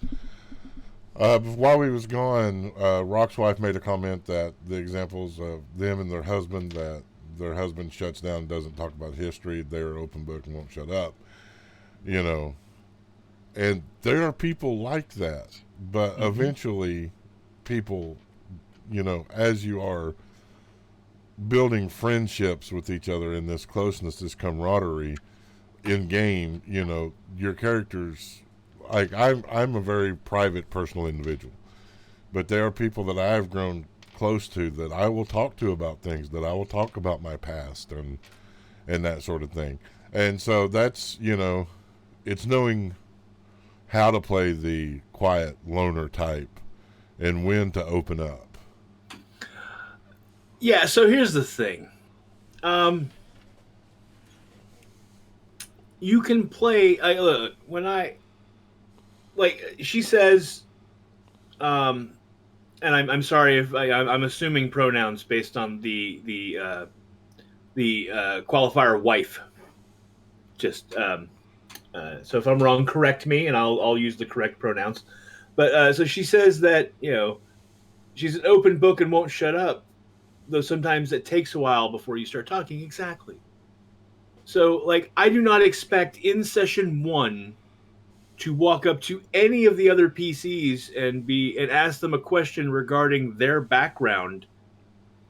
While we was gone, Rock's wife made a comment that the examples of them and their husband, that their husband shuts down and doesn't talk about history, they're an open book and won't shut up, you know. And there are people like that. But eventually, people, as you are building friendships with each other in this closeness, this camaraderie in game, your characters, like I'm a very private, personal individual, but there are people that I've grown close to that I will talk to about things, that I will talk about my past and that sort of thing. And so that's, it's knowing how to play the quiet loner type and when to open up. Yeah, so here's the thing. You can play. Look, when I like, she says, and I'm sorry if I'm assuming pronouns based on the qualifier wife. Just so if I'm wrong, correct me, and I'll use the correct pronouns. But so she says that she's an open book and won't shut up, though sometimes it takes a while before you start talking. Exactly. So, like, I do not expect in session one to walk up to any of the other PCs and ask them a question regarding their background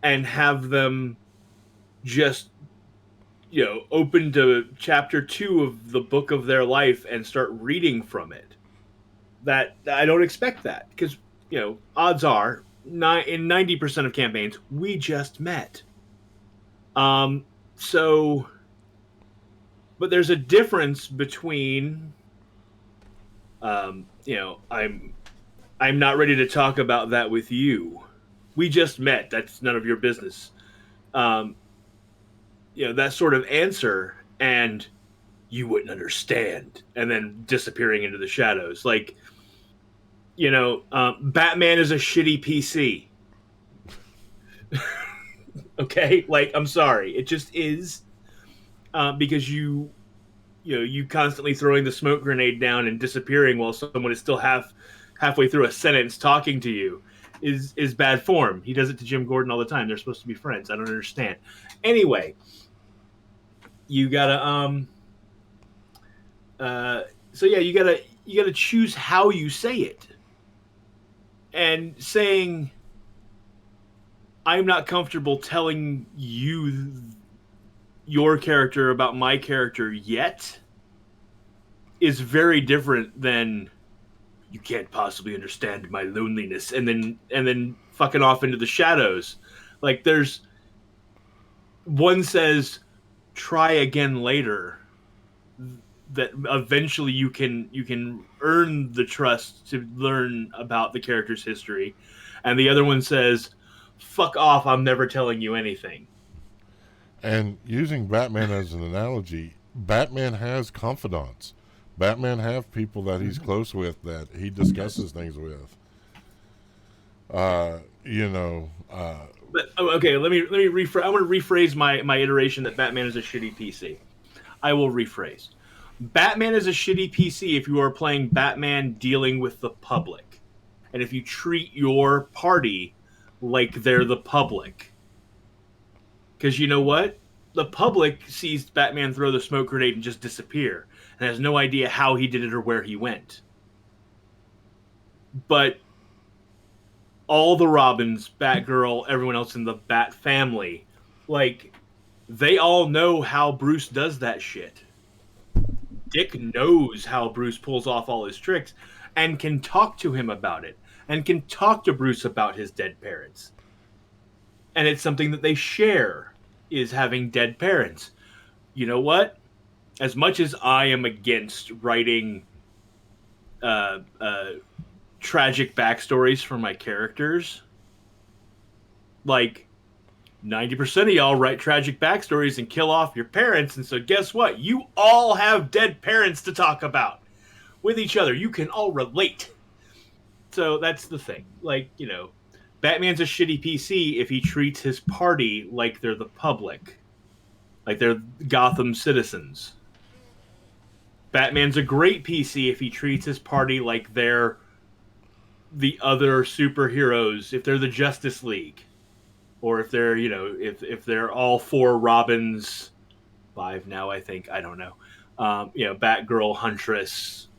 and have them just open to chapter 2 of the book of their life and start reading from it. That I don't expect that, because odds are in 90% of campaigns we just met. So, but there's a difference between I'm not ready to talk about that with you. We just met. That's none of your business. Um, that sort of answer, and you wouldn't understand, and then disappearing into the shadows. Like, Batman is a shitty PC. Okay, like, I'm sorry, it just is, because you constantly throwing the smoke grenade down and disappearing while someone is still halfway through a sentence talking to you is bad form. He does it to Jim Gordon all the time. They're supposed to be friends. I don't understand. Anyway, you gotta so yeah, you gotta choose how you say it. And saying I'm not comfortable telling you your character about my character yet is very different than you can't possibly understand my loneliness and then fucking off into the shadows. Like, there's one says try again later, that eventually you can earn the trust to learn about the character's history, and the other one says fuck off, I'm never telling you anything. And using Batman as an analogy, Batman has confidants. Batman have people that he's close with, that he discusses things with. Uh, you know, uh, But okay, let me rephrase. I want to rephrase my iteration that Batman is a shitty PC. I will rephrase. Batman is a shitty PC if you are playing Batman dealing with the public, and if you treat your party like they're the public. Because you know what? The public sees Batman throw the smoke grenade and just disappear, and has no idea how he did it or where he went. But all the Robins, Batgirl, everyone else in the Bat family, like, they all know how Bruce does that shit. Dick knows how Bruce pulls off all his tricks and can talk to him about it and can talk to Bruce about his dead parents. And it's something that they share, is having dead parents. You know what? As much as I am against writing uh, uh, tragic backstories for my characters, like, 90% of y'all write tragic backstories and kill off your parents, and so guess what? You all have dead parents to talk about with each other. You can all relate. So that's the thing. Like, Batman's a shitty PC if he treats his party like they're the public. Like they're Gotham citizens. Batman's a great PC if he treats his party like they're the other superheroes, if they're the Justice League, or if they're, if they're all four Robins, five now, I think, I don't know. Batgirl, Huntress,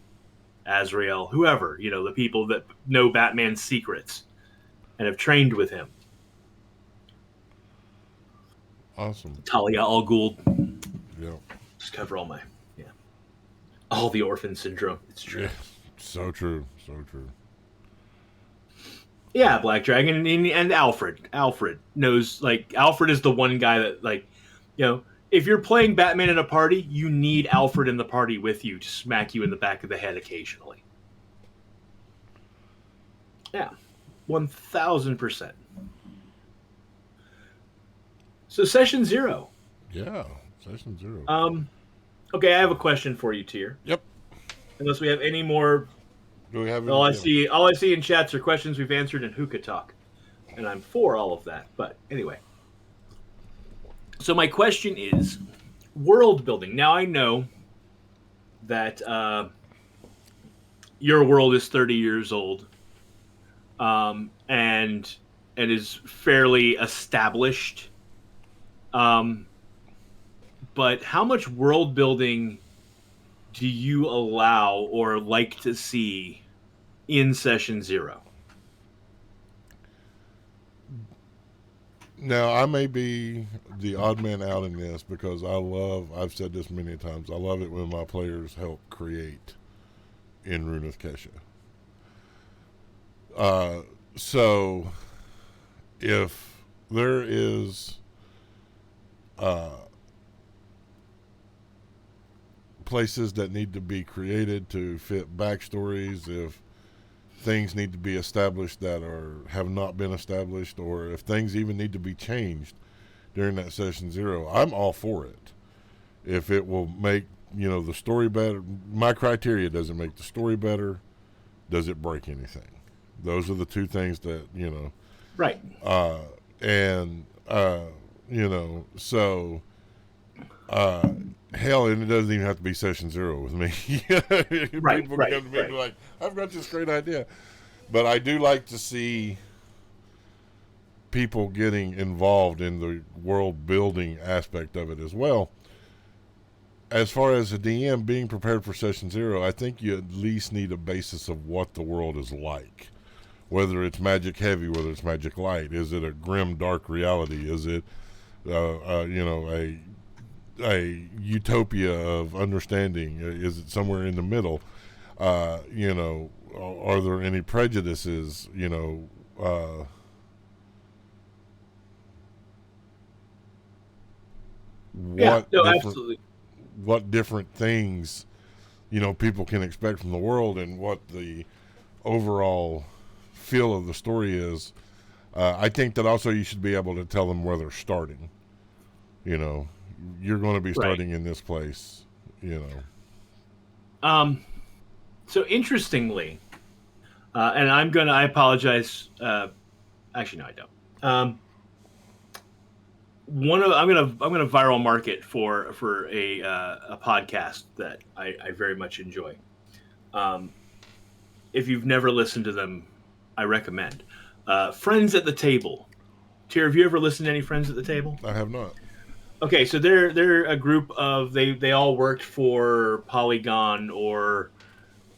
Azrael, whoever, the people that know Batman's secrets and have trained with him. Awesome. Talia al Ghul. Yeah. Just cover all the orphan syndrome. It's true. Yeah. So true. So true. Yeah, Black Dragon and Alfred. Alfred knows, Alfred is the one guy that, if you're playing Batman in a party, you need Alfred in the party with you to smack you in the back of the head occasionally. Yeah, 1000%. So Session 0. Yeah, Session 0. Okay, I have a question for you, Tier. Yep. Unless we have any more. Do we have All I see in chats are questions we've answered in Hookah Talk, and I'm for all of that. But anyway, so my question is world building. Now I know that your world is 30 years old, and is fairly established. But how much world building do you allow or like to see in Session 0? Now, I may be the odd man out in this because I've said this many times, I love it when my players help create in Rune of Kesha. So, if there is places that need to be created to fit backstories, if things need to be established that have not been established, or if things even need to be changed during that Session 0, I'm all for it. If it will make the story better, my criteria: does it make the story better? Does it break anything? Those are the two things that Right. So hell, and it doesn't even have to be Session 0 with me. People come to me and be like, I've got this great idea. But I do like to see people getting involved in the world building aspect of it as well. As far as a DM being prepared for Session 0, I think you at least need a basis of what the world is like. Whether it's magic heavy, whether it's magic light. Is it a grim, dark reality? Is it, a utopia of understanding? Is it somewhere in the middle? Are there any prejudices? Absolutely. What different things people can expect from the world, and what the overall feel of the story is. I think that also you should be able to tell them where they're starting. You're going to be starting in this place. So interestingly, and I apologize. Actually, no, I don't. I'm gonna viral market for a podcast that I very much enjoy. If you've never listened to them, I recommend Friends at the Table. Tyr, have you ever listened to any Friends at the Table? I have not. Okay, so they're a group of they all worked for Polygon or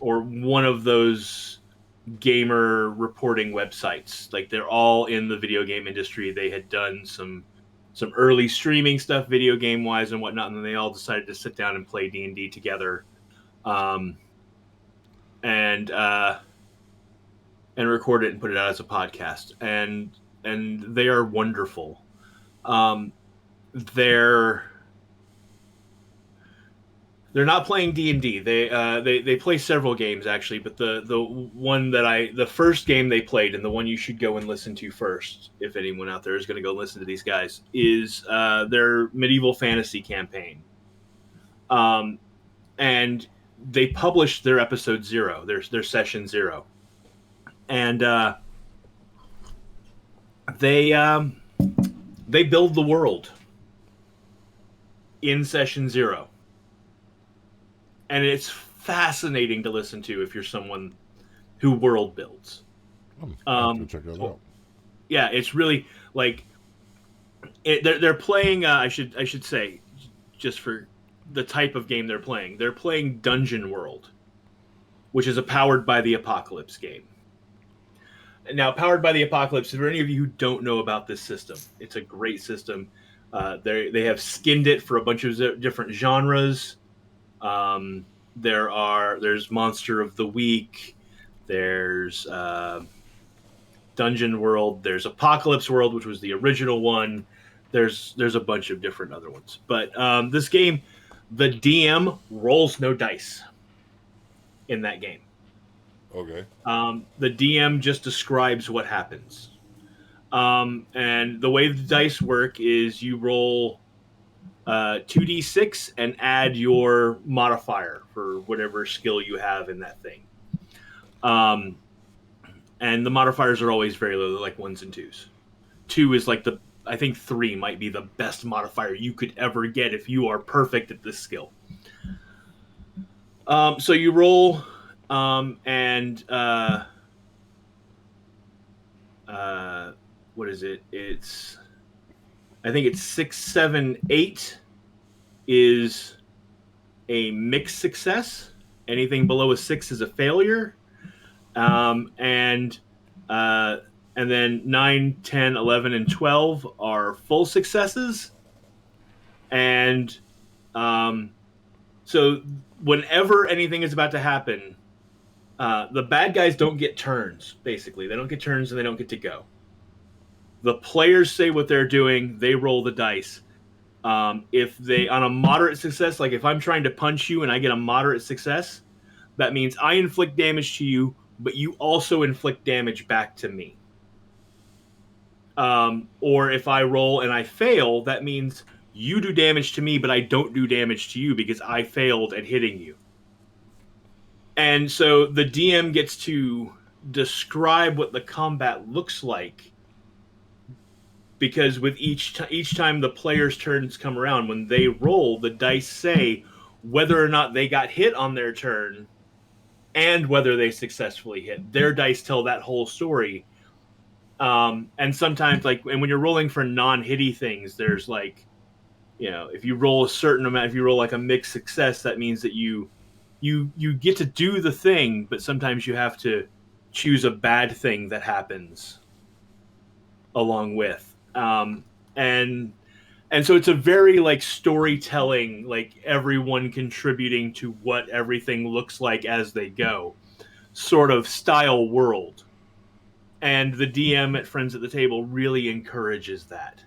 one of those gamer reporting websites. Like they're all in the video game industry. They had done some early streaming stuff, video game wise and whatnot, and then they all decided to sit down and play D&D together, and record it and put it out as a podcast. And they are wonderful. They're not playing D&D. They play several games actually, but the first game they played, and the one you should go and listen to first, if anyone out there is going to go listen to these guys, is their medieval fantasy campaign. And they published their episode 0, their session 0, and they build the world. in session 0. And it's fascinating to listen to if you're someone who world builds. I'll have to Um, check that so, out. yeah, it's really like they're playing. I should say, just for the type of game they're playing, they're playing Dungeon World, which is a powered by the apocalypse game. Now, powered by the apocalypse. For any of you who don't know about this system, it's a great system. They have skinned it for a bunch of different genres. Um, there's Monster of the Week. There's Dungeon World. There's Apocalypse World, which was the original one. There's a bunch of different other ones. But this game, the DM rolls no dice in that game. Okay. The DM just describes what happens. And the way the dice work is you roll 2d6 and add your modifier for whatever skill you have in that thing. Um, and the modifiers are always very low, like ones and twos. Two is like I think 3 might be the best modifier you could ever get if you are perfect at this skill. So you roll, and what is it? I think it's 6, 7, 8 is a mixed success. Anything below a 6 is a failure. Um, and uh, and then 9, 10, 11, and 12 are full successes. And um, so whenever anything is about to happen, the bad guys don't get turns, basically. They don't get turns and they don't get to go. The players say what they're doing, they roll the dice. If they, on a moderate success, like if I'm trying to punch you and I get a moderate success, that means I inflict damage to you, but you also inflict damage back to me. Or if I roll and I fail, that means you do damage to me, but I don't do damage to you because I failed at hitting you. And so the DM gets to describe what the combat looks like, because with each time the players' turns come around, when they roll, the dice say whether or not they got hit on their turn and whether they successfully hit. Their dice tell that whole story. And sometimes, like, and when you're rolling for non-hitty things, there's like, if you roll a certain amount, if you roll like a mixed success, that means that you get to do the thing, but sometimes you have to choose a bad thing that happens along with. And so it's a very like storytelling, like everyone contributing to what everything looks like as they go, sort of style world. And the DM at Friends at the Table really encourages that.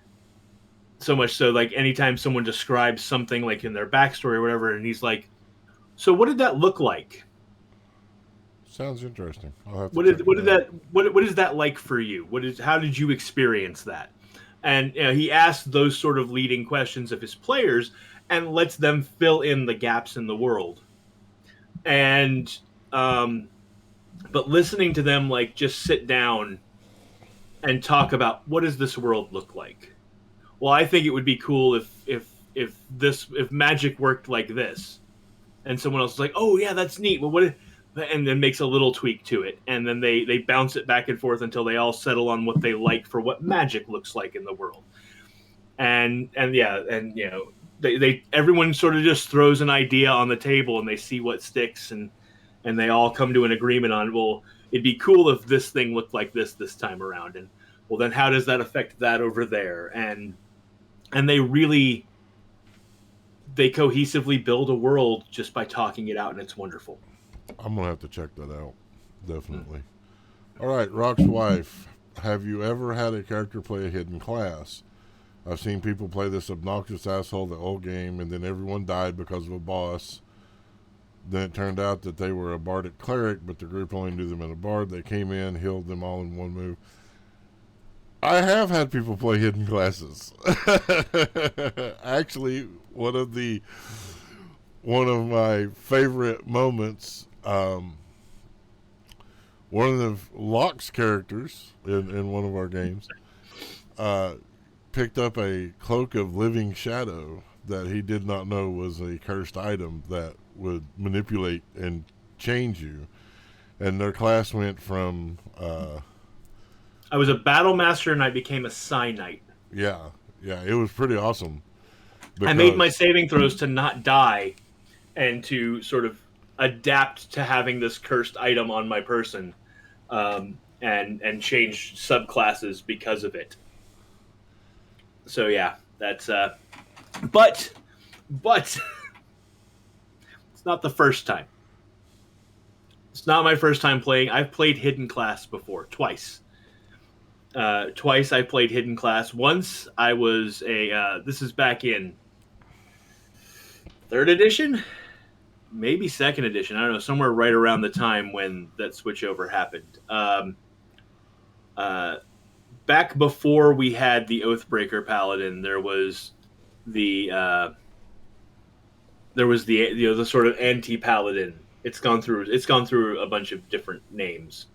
So much so, like anytime someone describes something like in their backstory or whatever, and he's like, "So what did that look like? Sounds interesting. I'll have to What check did it out. that what is that like for you? How did you experience that?" And he asks those sort of leading questions of his players and lets them fill in the gaps in the world. And but listening to them like just sit down and talk about what does this world look like? Well, I think it would be cool if magic worked like this. And someone else is like, "Oh yeah, that's neat." Well, and then makes a little tweak to it, and then they bounce it back and forth until they all settle on what they like for what magic looks like in the world. And yeah, and they everyone sort of just throws an idea on the table and they see what sticks, and they all come to an agreement on, well, it'd be cool if this thing looked like this time around, and well, then how does that affect that over there? And they cohesively build a world just by talking it out, and it's wonderful. I'm gonna have to check that out. Definitely. All right, Rock's wife. Have you ever had a character play a hidden class? I've seen people play this obnoxious asshole the old game, and then everyone died because of a boss. Then it turned out that they were a bardic cleric, but the group only knew them in a bard. They came in, healed them all in one move. I have had people play hidden classes. Actually, one of my favorite moments. One of the Locke's characters in one of our games picked up a cloak of living shadow that he did not know was a cursed item that would manipulate and change you. And their class went from I was a battle master and I became a Psi Knight. yeah, yeah, it was pretty awesome I made my because saving throws to not die and to sort of adapt to having this cursed item on my person, and change subclasses because of it. So yeah, that's but but it's not the first time. It's not my first time playing. I've played Hidden Class before, twice. Twice I played Hidden Class. Once I was this is back in third edition, maybe second edition. I don't know, somewhere right around the time when that switchover happened. Uh, Back before we had the Oathbreaker Paladin, the there was the sort of anti Paladin. It's gone through a bunch of different names.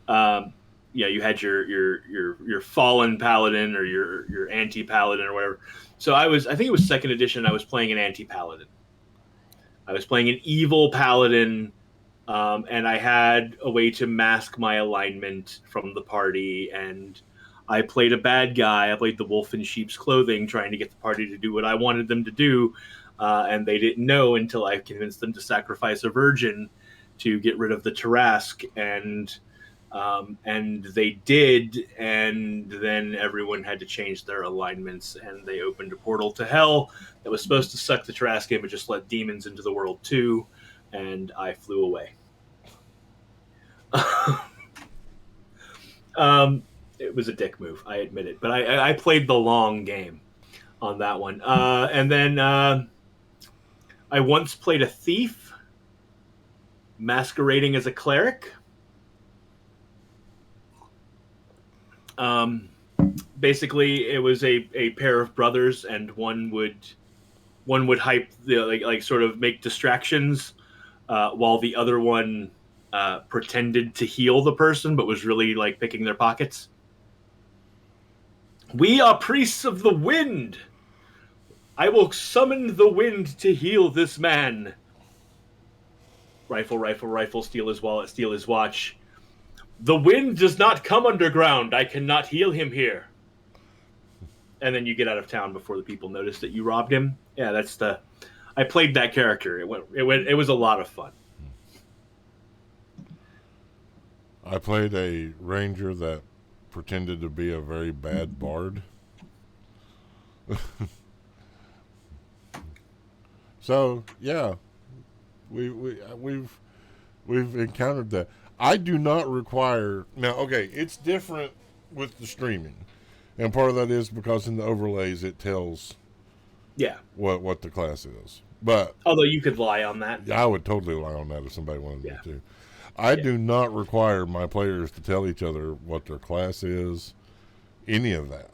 Um, yeah, you had your fallen paladin or your anti paladin or whatever. So I think it was second edition. I was playing an anti paladin. I was playing an evil paladin, and I had a way to mask my alignment from the party. And I played a bad guy. I played the wolf in sheep's clothing, trying to get the party to do what I wanted them to do, and they didn't know until I convinced them to sacrifice a virgin to get rid of the Tarask, and they did, and then everyone had to change their alignments, and they opened a portal to hell that was supposed to suck the Tarask in, but just let demons into the world too, and I flew away. It was a dick move, I admit it, but I played the long game on that one, and then I once played a thief masquerading as a cleric. Um, Basically, it was a pair of brothers, and one would hype like sort of make distractions, while the other one pretended to heal the person, but was really like picking their pockets. We are priests of the wind. I will summon the wind to heal this man. Rifle, rifle, rifle. Steal his wallet. Steal his watch. The wind does not come underground. I cannot heal him here. And then you get out of town before the people notice that you robbed him. Yeah, that's the. I played that character. It was a lot of fun. I played a ranger that pretended to be a very bad bard. So yeah, we've encountered that. I do not require now. Okay, it's different with the streaming, and part of that is because in the overlays it tells Yeah. what the class is. But Although you could lie on that. I would totally rely on that if somebody wanted me Yeah. to. I Yeah. do not require my players to tell each other what their class is, any of that.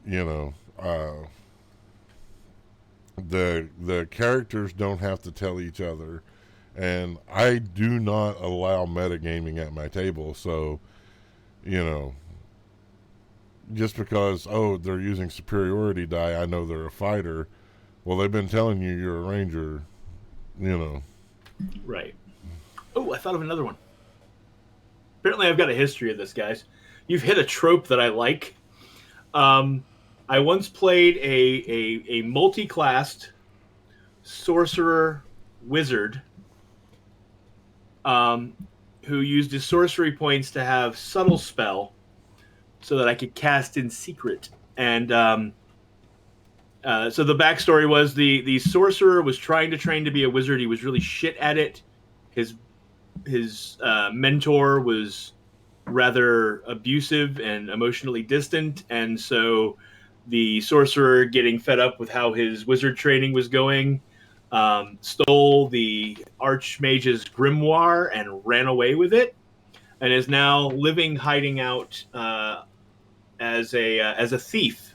You know, the characters don't have to tell each other, and I do not allow metagaming at my table. So, you know, just because they're using superiority die, I know they're a fighter. Well, they've been telling you you're a ranger. You know. Right. Oh, I thought of another one. Apparently, I've got a history of this, guys. You've hit a trope that I like. I once played a multi-classed sorcerer wizard, who used his sorcery points to have subtle spell so that I could cast in secret. And so the backstory was the sorcerer was trying to train to be a wizard. He was really shit at it. His mentor was rather abusive and emotionally distant, and so the sorcerer, getting fed up with how his wizard training was going, stole the archmage's grimoire and ran away with it, and is now living hiding out as a thief,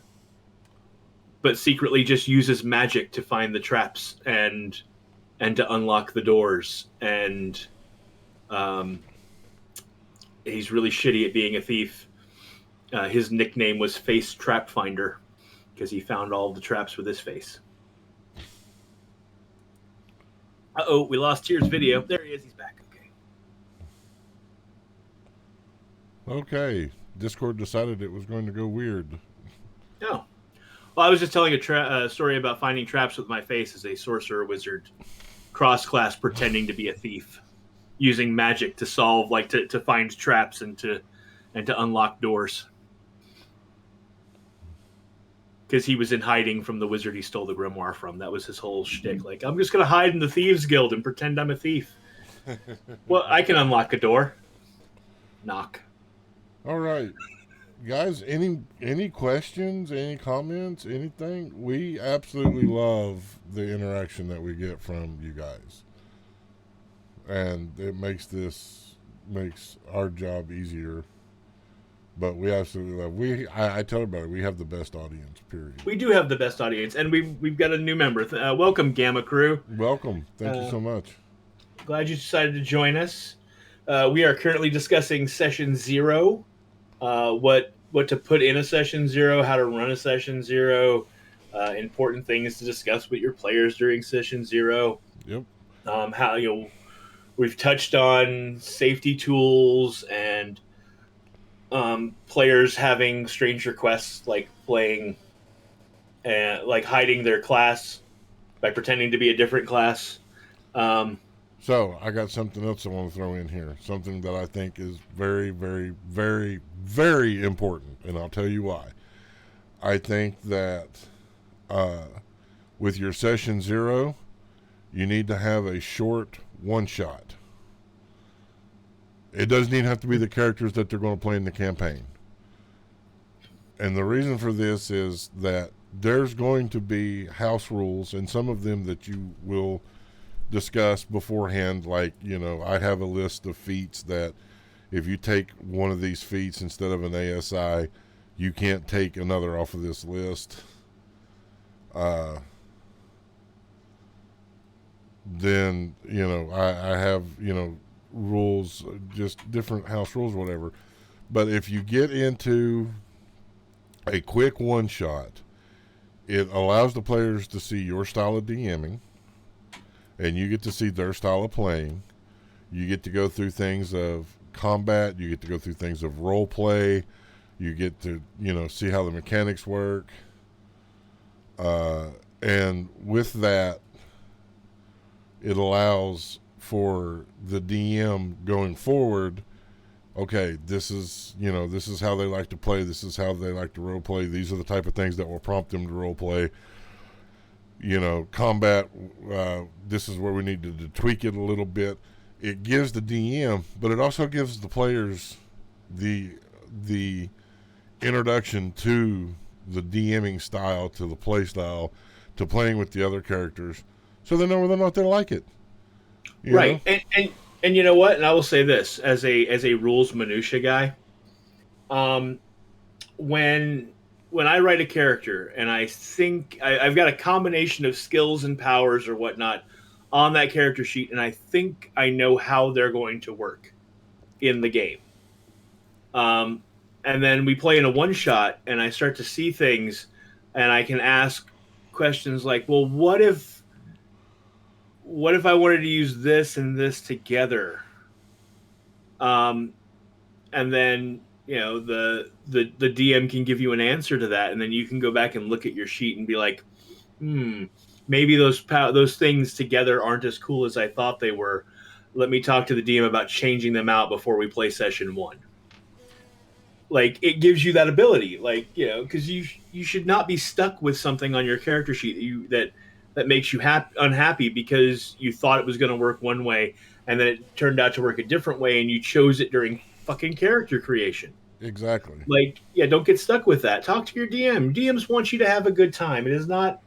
but secretly just uses magic to find the traps and to unlock the doors. And he's really shitty at being a thief. His nickname was Face Trap Finder. because he found all the traps with his face. Uh-oh, we lost Tier's video. There he is. He's back. Okay. Discord decided it was going to go weird. No. Well, I was just telling a story about finding traps with my face as a sorcerer wizard, cross-class pretending to be a thief, using magic to solve, like to find traps and to unlock doors. Because he was in hiding from the wizard he stole the grimoire from. That was his whole shtick. Like, I'm just going to hide in the Thieves Guild and pretend I'm a thief. Well, I can unlock a door. Knock. All right. Guys, any questions, any comments, anything? We absolutely love the interaction that we get from you guys. And it makes our job easier. But we absolutely love. I tell everybody we have the best audience. Period. We do have the best audience, and we've got a new member. Welcome, Gamma Crew. Welcome. Thank you so much. Glad you decided to join us. We are currently discussing Session 0. What to put in a Session 0, how to run a Session 0, important things to discuss with your players during Session 0. Yep. How we've touched on safety tools and players having strange requests, like playing, like hiding their class by pretending to be a different class. So I got something else I want to throw in here. Something that I think is very, very, very, very important, and I'll tell you why. I think that with your Session 0, you need to have a short one-shot. It doesn't even have to be the characters that they're going to play in the campaign. And the reason for this is that there's going to be house rules, and some of them that you will discuss beforehand. Like, I have a list of feats that if you take one of these feats instead of an ASI, you can't take another off of this list. Then, I have, rules, just different house rules, whatever. But if you get into a quick one shot, it allows the players to see your style of DMing, and you get to see their style of playing. You get to go through things of combat, you get to go through things of role play, you get to see how the mechanics work, and with that, it allows for the DM going forward. Okay, this is how they like to play. This is how they like to role play. These are the type of things that will prompt them to role play. Combat. This is where we need to tweak it a little bit. It gives the DM, but it also gives the players the introduction to the DMing style, to the play style, to playing with the other characters, so they know whether or not they like it. Right. And you know what? And I will say this as a rules minutia guy. When I write a character and I think I've got a combination of skills and powers or whatnot on that character sheet, and I think I know how they're going to work in the game. And then we play in a one shot, and I start to see things, and I can ask questions like, "Well, what if I wanted to use this and this together?" And then the DM can give you an answer to that, and then you can go back and look at your sheet and be like, maybe those things together aren't as cool as I thought they were. Let me talk to the DM about changing them out before we play Session 1. Like, it gives you that ability, like, because you should not be stuck with something on your character sheet that makes you unhappy because you thought it was going to work one way and then it turned out to work a different way, and you chose it during fucking character creation. Exactly. Like, don't get stuck with that. Talk to your DM. DMs want you to have a good time. It's not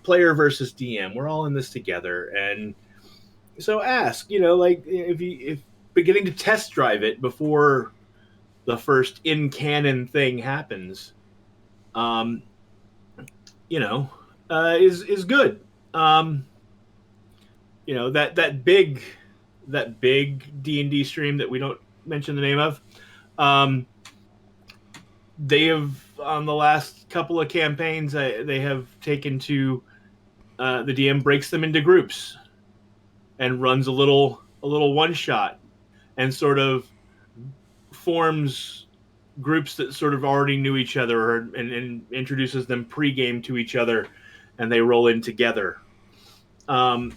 player versus DM. We're all in this together. And so ask, like, if beginning to test drive it before the first in canon thing happens, is good. That big D&D stream that we don't mention the name of, they have on the last couple of campaigns they have taken to the DM breaks them into groups and runs a little one shot and sort of forms groups that sort of already knew each other and introduces them pre-game to each other and they roll in together. And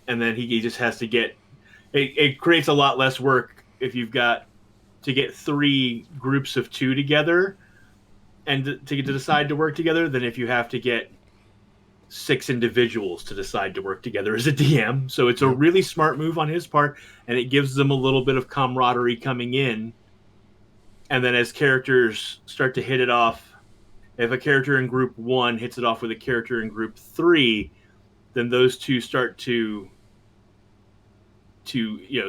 then he just has to get it creates a lot less work if you've got to get 3 groups of 2 together and to decide to work together than if you have to get 6 individuals to decide to work together as a DM. So it's a Yep. really smart move on his part, and it gives them a little bit of camaraderie coming in. And then as characters start to hit it off, if a character in group 1 hits it off with a character in group 3, then those two start to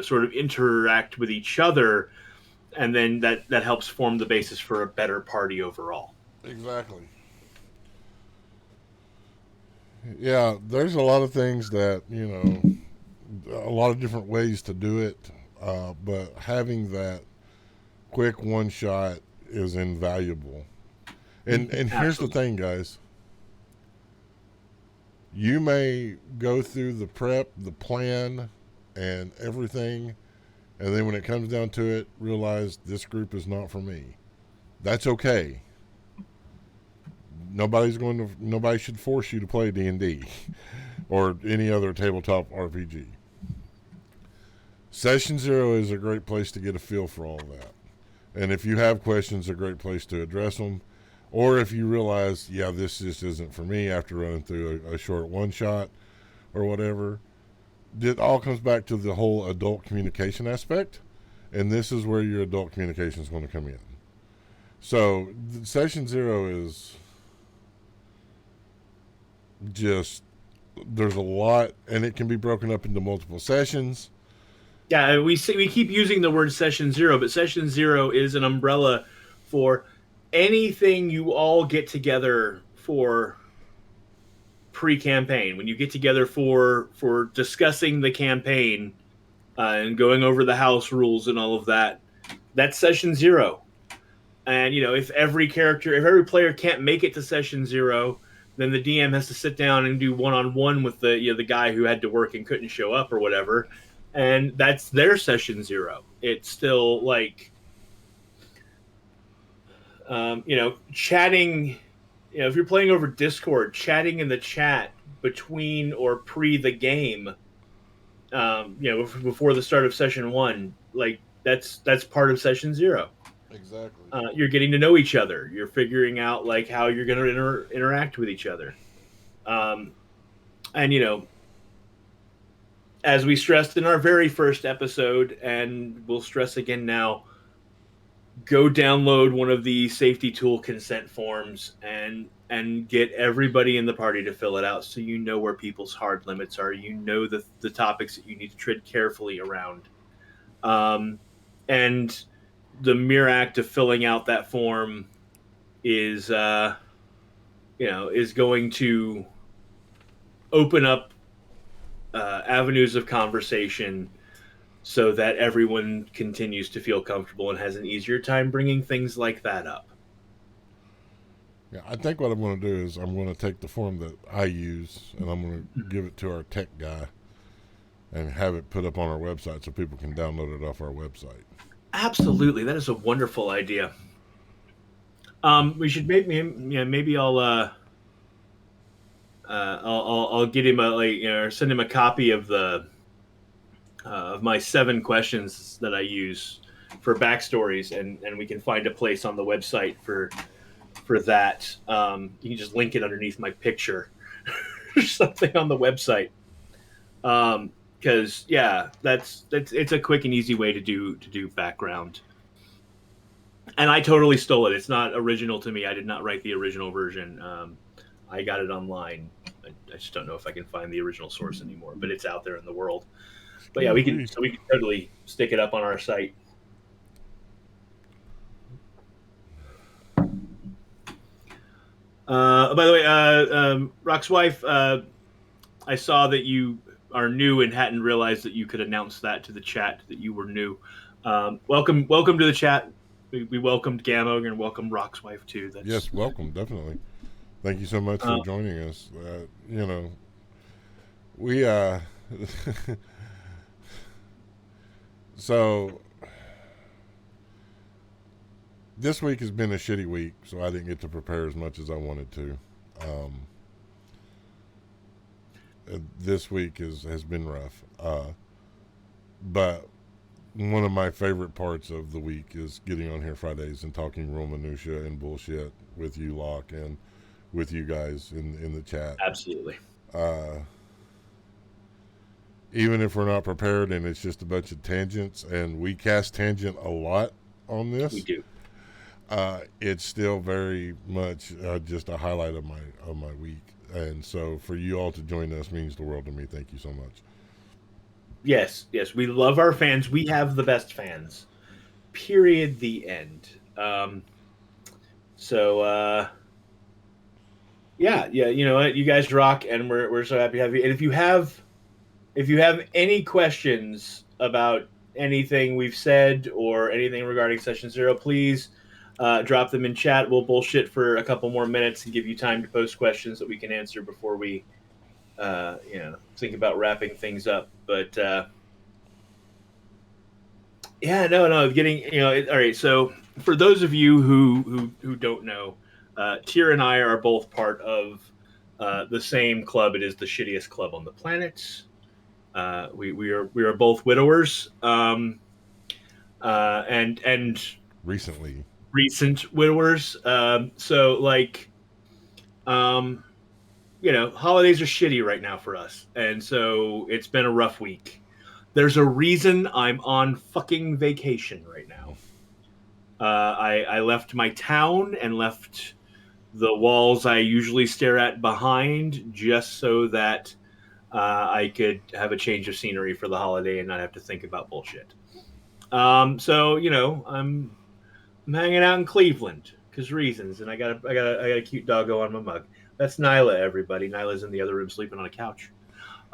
sort of interact with each other, and then that helps form the basis for a better party overall. Exactly. Yeah, there's a lot of things that, a lot of different ways to do it, but having that quick one shot is invaluable. And here's the Absolutely. thing, guys. You may go through the prep, the plan, and everything, and then when it comes down to it, realize this group is not for me. That's okay. Nobody should force you to play D&D or any other tabletop RPG. Session 0 is a great place to get a feel for all of that. And if you have questions, a great place to address them. Or if you realize, yeah, this just isn't for me after running through a short one shot or whatever, it all comes back to the whole adult communication aspect. And this is where your adult communication is going to come in. So, session 0 is just, there's a lot, and it can be broken up into multiple sessions. Yeah, we keep using the word session 0, but session 0 is an umbrella for anything you all get together for pre-campaign. When you get together for discussing the campaign and going over the house rules and all of that, that's session 0. And if every player can't make it to session 0, then the DM has to sit down and do one-on-one with the guy who had to work and couldn't show up or whatever, and that's their session 0. It's still like chatting. If you're playing over Discord, chatting in the chat between or pre the game, before the start of session 1, like that's part of session 0. Exactly. You're getting to know each other. You're figuring out like how you're going to interact with each other. And as we stressed in our very first episode, and we'll stress again now, go download one of the safety tool consent forms and get everybody in the party to fill it out so you know where people's hard limits are. You know the topics that you need to tread carefully around. And the mere act of filling out that form is is going to open up avenues of conversation so that everyone continues to feel comfortable and has an easier time bringing things like that up. Yeah, I think what I'm going to do is I'm going to take the form that I use and I'm going to give it to our tech guy and have it put up on our website so people can download it off our website. Absolutely, that is a wonderful idea. We should maybe I'll get him or send him a copy of of my 7 questions that I use for backstories, and we can find a place on the website for that. You can just link it underneath my picture or something on the website. Because that's it's a quick and easy way to do background. And I totally stole it. It's not original to me. I did not write the original version. I got it online. I just don't know if I can find the original source anymore, but it's out there in the world. But yeah, Excuse me. we can totally stick it up on our site. By the way, Rock's wife, I saw that you are new and hadn't realized that you could announce that to the chat that you were new. Welcome to the chat. we welcomed Gamma. We're gonna welcome Rock's wife too. Yes, That's welcome, definitely. Thank you so much for joining us. We so this week has been a shitty week, so I didn't get to prepare as much as I wanted to. This week has been rough, but one of my favorite parts of the week is getting on here Fridays and talking real minutia and bullshit with you, Locke, and with you guys in the chat. absolutely. Uh, Even if we're not prepared and it's just a bunch of tangents, and we cast tangent a lot on We this, do. it's still very much just a highlight of my week. And so for you all to join us means the world to me. Thank you so much. Yes, yes, we love our fans. We have the best fans. Period. The end. So yeah, you know what, you guys rock, and we're so happy to have you. And if you have any questions about anything we've said or anything regarding Session Zero, please drop them in chat. We'll bullshit for a couple more minutes and give you time to post questions that we can answer before we think about wrapping things up. But yeah, no, getting all right. So for those of you who don't know, Tyr and I are both part of the same club. It is the shittiest club on the planet. We are both widowers, and Recently, recent widowers. So like, holidays are shitty right now for us, and so it's been a rough week. There's a reason I'm on fucking vacation right now. I left my town and left the walls I usually stare at behind just so that I could have a change of scenery for the holiday and not have to think about bullshit. So I'm hanging out in Cleveland because reasons, and I got a cute doggo on my mug. That's Nyla, everybody. Nyla's in the other room sleeping on a couch.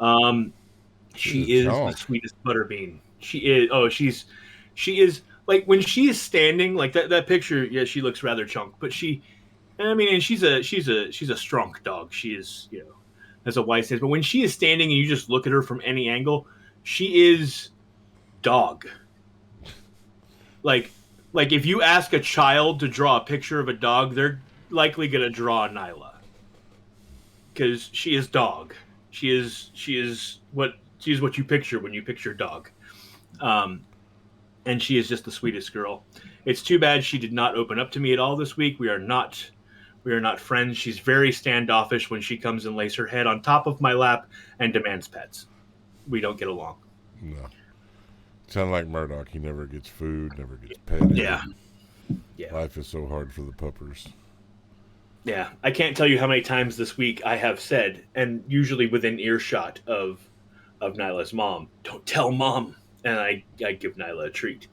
she's a She is the chomp. sweetest butterbean. She is. Oh, she is like when she is standing like that picture. Yeah, she looks rather chunk, but and she's a strong dog. She is has a wide stance. But when she is standing and you just look at her from any angle, she is dog. Like like if you ask a child to draw a picture of a dog, they're likely gonna draw Nyla because she is dog. She is what you picture when you picture dog. Um, and she is just the sweetest girl. It's too bad she did not open up to me at all this week. We are not friends. She's very standoffish when she comes and lays her head on top of my lap and demands pets. We don't get along. No, sound like Murdoch. He never gets food, never gets petted. Yeah. Yeah. Life is so hard for the puppers. Yeah. I can't tell you how many times this week I have said, and usually within earshot of Nyla's mom, don't tell mom. And I give Nyla a treat.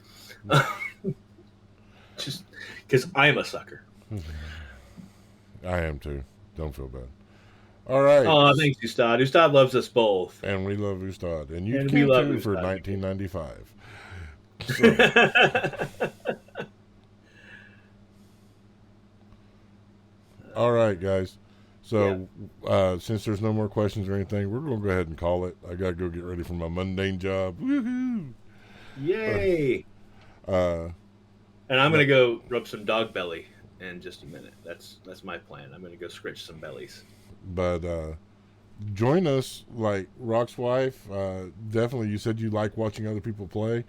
Just because I'm a sucker. I am too. Don't feel bad. All right. Oh, thanks, Ustad. Ustad loves us both. And we love Ustad. And you And we can love too for Ustad. 1995. So, all right, guys. So, since there's no more questions or anything, we're going to go ahead and call it. I got to go get ready for my mundane job. Woohoo! Yay! And I'm gonna go rub some dog belly in just a minute. That's my plan. I'm gonna go scratch some bellies. But join us, like Rock's wife. Definitely, you said you like watching other people play.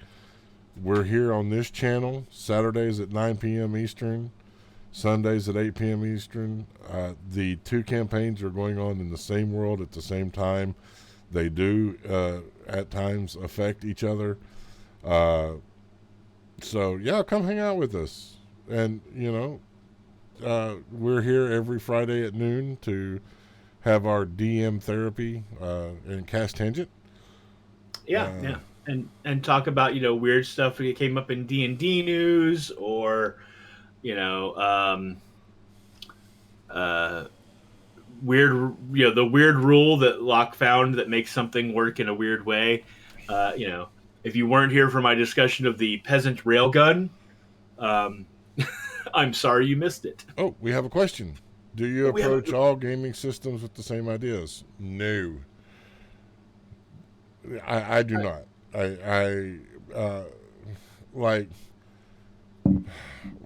We're here on this channel Saturdays at 9 p.m. Eastern, Sundays at 8 p.m. Eastern. The two campaigns are going on in the same world at the same time. They do at times affect each other. So yeah, come hang out with us. And we're here every Friday at noon to have our DM therapy and cast tangent. Yeah. And talk about weird stuff that came up in D&D news, or weird the weird rule that Locke found that makes something work in a weird way. If you weren't here for my discussion of the peasant railgun, Um, I'm sorry you missed it. Oh, we have a question. Do you We have approach all gaming systems with the same ideas? No, I do not. I like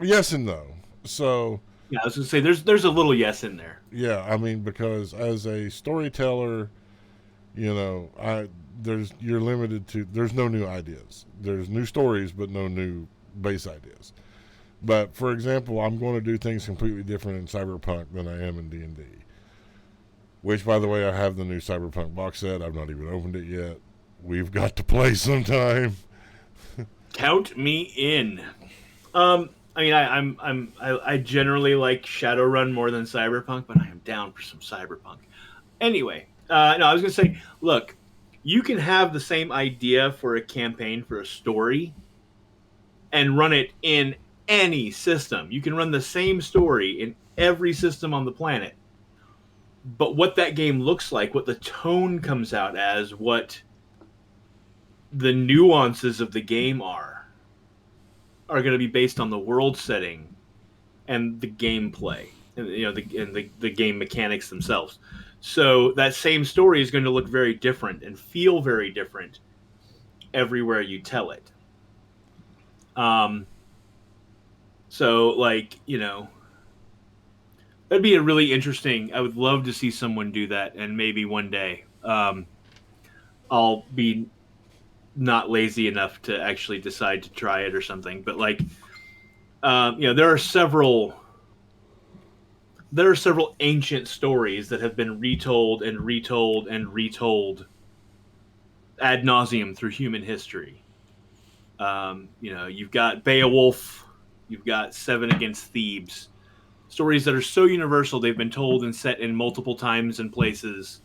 yes and no. So yeah, I was gonna say there's a little yes in there. yeah, I mean because as a storyteller, I there's you're limited to there's no new ideas. There's new stories, but no new base ideas. But for example, I'm going to do things completely different in Cyberpunk than I am in D&D. Which, by the way, I have the new Cyberpunk box set. I've not even opened it yet. We've got to play sometime. Count me in. I mean, I generally like Shadowrun more than Cyberpunk, but I am down for some Cyberpunk. Anyway, no, I was gonna say, look, you can have the same idea for a campaign for a story, and run it in any system. You can run the same story in every system on the planet. But what that game looks like, what the tone comes out as, what the nuances of the game are going to be based on the world setting and the gameplay, and the game mechanics themselves. So that same story is going to look very different and feel very different everywhere you tell it. So like that'd be a really interesting. I would love to see someone do that, and maybe one day I'll be not lazy enough to actually decide to try it or something. But like, there are several ancient stories that have been retold and retold and retold ad nauseum through human history. You've got Beowulf, you've got Seven Against Thebes, stories that are so universal they've been told and set in multiple times and places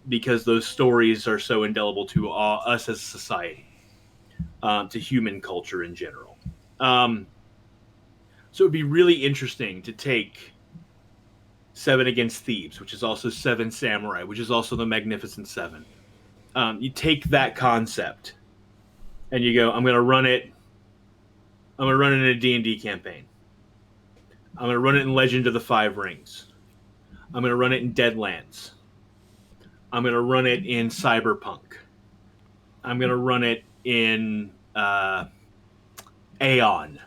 because those stories are so indelible to us as a society, to human culture in general. So it'd be really interesting to take Seven Against Thebes, which is also Seven Samurai, which is also the Magnificent Seven. You take that concept and you go, I'm going to run it. I'm going to run it in a D&D campaign. I'm going to run it in Legend of the Five Rings. I'm going to run it in Deadlands. I'm going to run it in Cyberpunk. I'm going to run it in Aeon.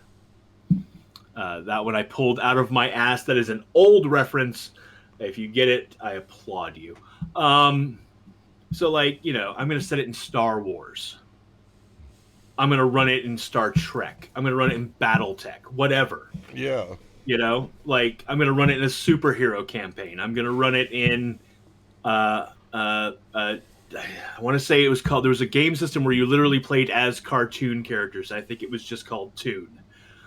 That one I pulled out of my ass. That is an old reference. If you get it, I applaud you. So, like, I'm going to set it in Star Wars. I'm going to run it in Star Trek. I'm going to run it in Battletech. Whatever. Yeah. Like, I'm going to run it in a superhero campaign. I'm going to run it in I want to say it was called. There was a game system where you literally played as cartoon characters. I think it was just called Toon.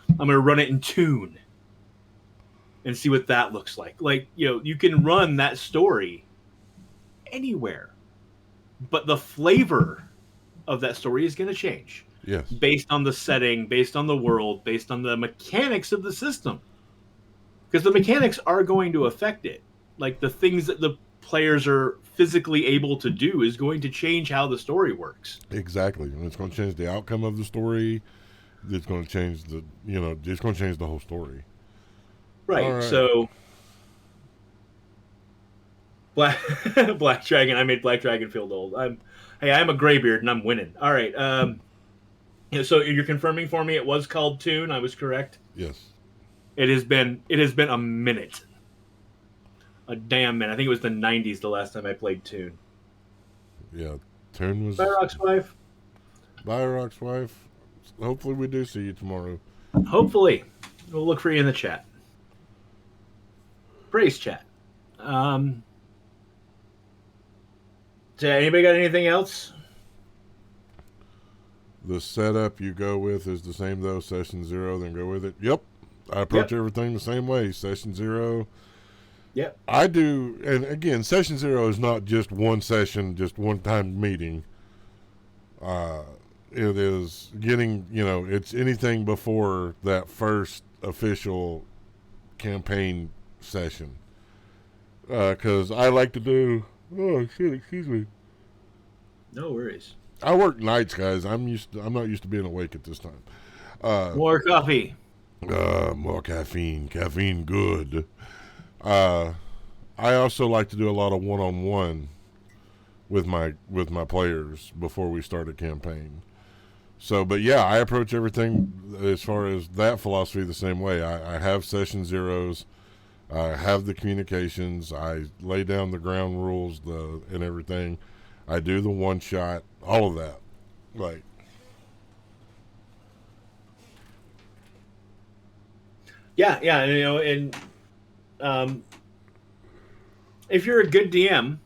I'm going to run it in Toon and see what that looks like. Like, you can run that story anywhere, but the flavor of that story is going to change. Yes. Based on the setting, based on the world, based on the mechanics of the system. Because the mechanics are going to affect it. Like, the things that the players are physically able to do is going to change how the story works. Exactly. And it's going to change the outcome of the story. It's going to change it's going to change the whole story. Right. So Black Dragon, I made Black Dragon feel old. I'm a graybeard and I'm winning. All right. So you're confirming for me it was called Toon. I was correct. Yes. It has been a minute. A damn minute. I think it was the 90s the last time I played Toon. Yeah. Toon was Byrock's wife. Byrock's wife. Hopefully we do see you tomorrow. Hopefully. We'll look for you in the chat. Praise chat. So anybody got anything else? The setup you go with is the same though. Session 0, then go with it. Yep. I approach everything the same way. Session 0. Yep. I do, and again, Session 0 is not just one session, just one time meeting. It is getting, it's anything before that first official campaign session. Because I like to do, oh shit, excuse me. No worries. I work nights, guys. I'm not used to being awake at this time. More coffee. More caffeine. Caffeine good. Uh, I also like to do a lot of one-on-one with my players before we start a campaign. So, but yeah, I approach everything as far as that philosophy the same way. I have session zeros. I have the communications. I lay down the ground rules, and everything. I do the one shot, all of that. Like, Yeah, yeah, and um, if you're a good DM,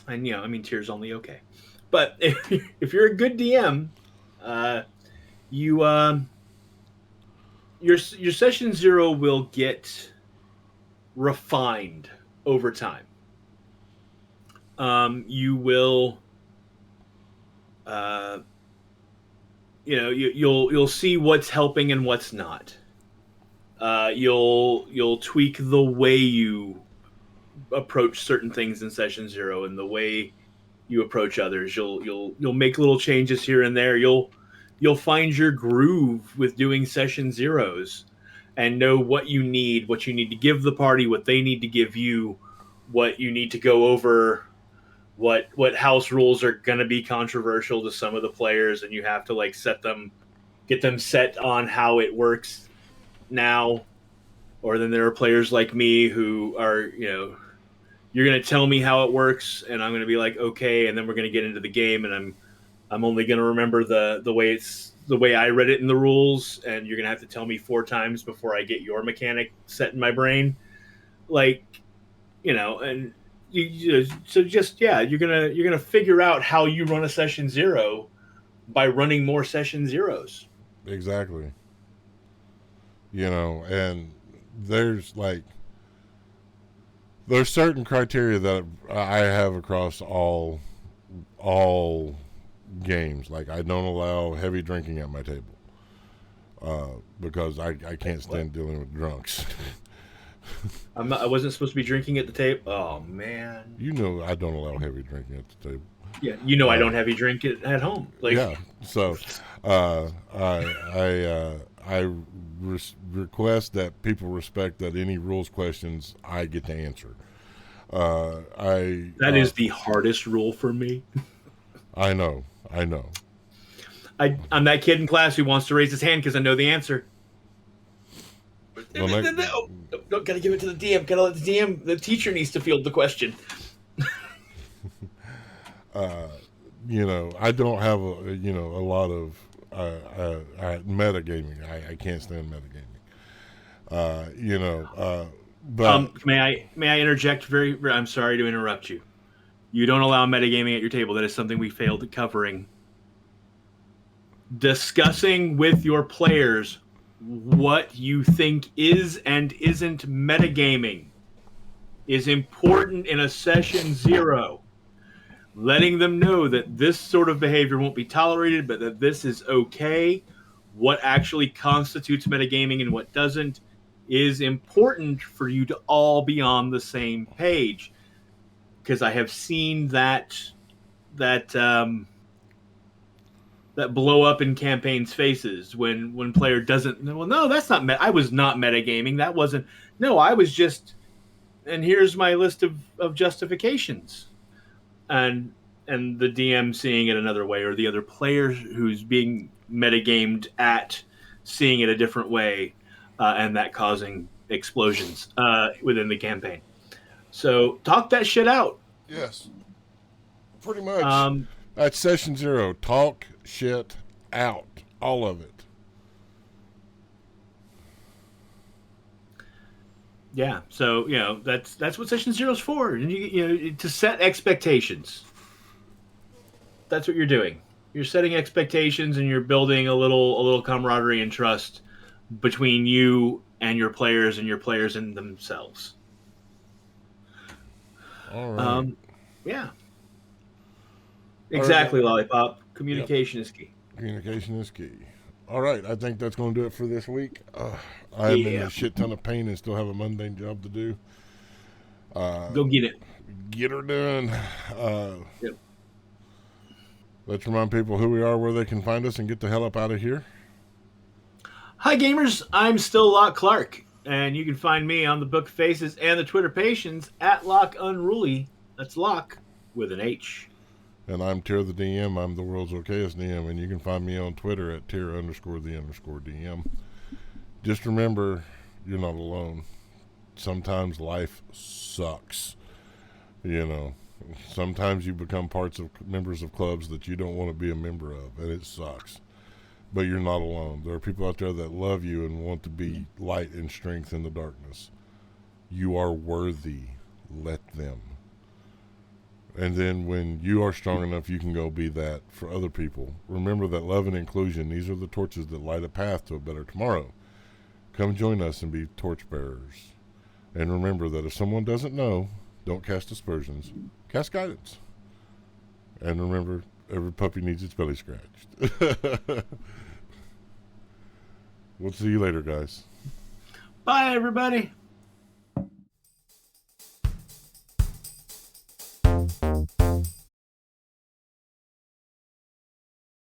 and I mean, tier's only okay, but if you're a good DM, uh, you your session zero will get refined over time. You will, uh, you'll see what's helping and what's not. You'll tweak the way you approach certain things in session zero and the way you approach others. You'll make little changes here and there. You'll find your groove with doing session zeros and know what you need to give the party, what they need to give you, what you need to go over, what house rules are going to be controversial to some of the players, and you have to like get them set on how it works now. Or then there are players like me who are, you're going to tell me how it works and I'm going to be like, okay, and then we're going to get into the game and I'm only going to remember the way I read it in the rules, and you're going to have to tell me 4 times before I get your mechanic set in my brain. Like, and so just, yeah, you're going to figure out how you run a session zero by running more session zeros. exactly. And there's like there's certain criteria that I have across all games. Like, I don't allow heavy drinking at my table because I can't stand dealing with drunks. I wasn't supposed to be drinking at the table. Oh man. I don't allow heavy drinking at the table. Yeah, I don't heavy drink it at home. Like, Yeah, so I request that people respect that any rules questions I get to answer. that is the hardest rule for me. I know. I'm that kid in class who wants to raise his hand because I know the answer. Well, No, gotta give it to the DM. Gotta let the teacher needs to field the question. I don't have a lot of metagaming. I can't stand metagaming. But May I interject? I'm sorry to interrupt you. You don't allow metagaming at your table. That is something we failed at covering. Discussing with your players what you think is and isn't metagaming is important in a session zero. Letting them know that this sort of behavior won't be tolerated, but that this is okay. What actually constitutes metagaming and what doesn't is important for you to all be on the same page. Because I have seen that blow up in campaigns' faces when player doesn't. Well, no, that's not. I was not metagaming. That wasn't. No, I was just. And here's my list of justifications, and the DM seeing it another way, or the other player who's being metagamed at seeing it a different way, and that causing explosions within the campaign. So talk that shit out. yes, pretty much. That's session zero. Talk shit out. All of it. Yeah, so that's what session zero is for, and to set expectations. That's what you're doing. You're setting expectations, and you're building a little camaraderie and trust between you and your players and themselves. All right. Yeah, exactly, Right. Lollipop. Communication is key. Communication is key. All right, I think that's going to do it for this week. I'm in Yeah, a shit ton of pain and still have a mundane job to do. go get it. Get her done. Yep. Let's remind people who we are, where they can find us, and get the hell up out of here. Hi, gamers. I'm still Locke Clark, and you can find me on the Book Faces and the Twitter Patients at Locke Unruly. That's Locke with an H. And I'm Tier the DM. I'm the world's okayest DM, and you can find me on Twitter at Tier_the_DM. Just remember, you're not alone. Sometimes life sucks. You know, sometimes you become members of clubs that you don't want to be a member of, and it sucks. But you're not alone. There are people out there that love you and want to be light and strength in the darkness. You are worthy. Let them. And then when you are strong enough, you can go be that for other people. Remember that love and inclusion, these are the torches that light a path to a better tomorrow. Come join us and be torchbearers. And remember that if someone doesn't know, don't cast aspersions. Cast guidance. And remember, every puppy needs its belly scratched. We'll see you later, guys. Bye, everybody.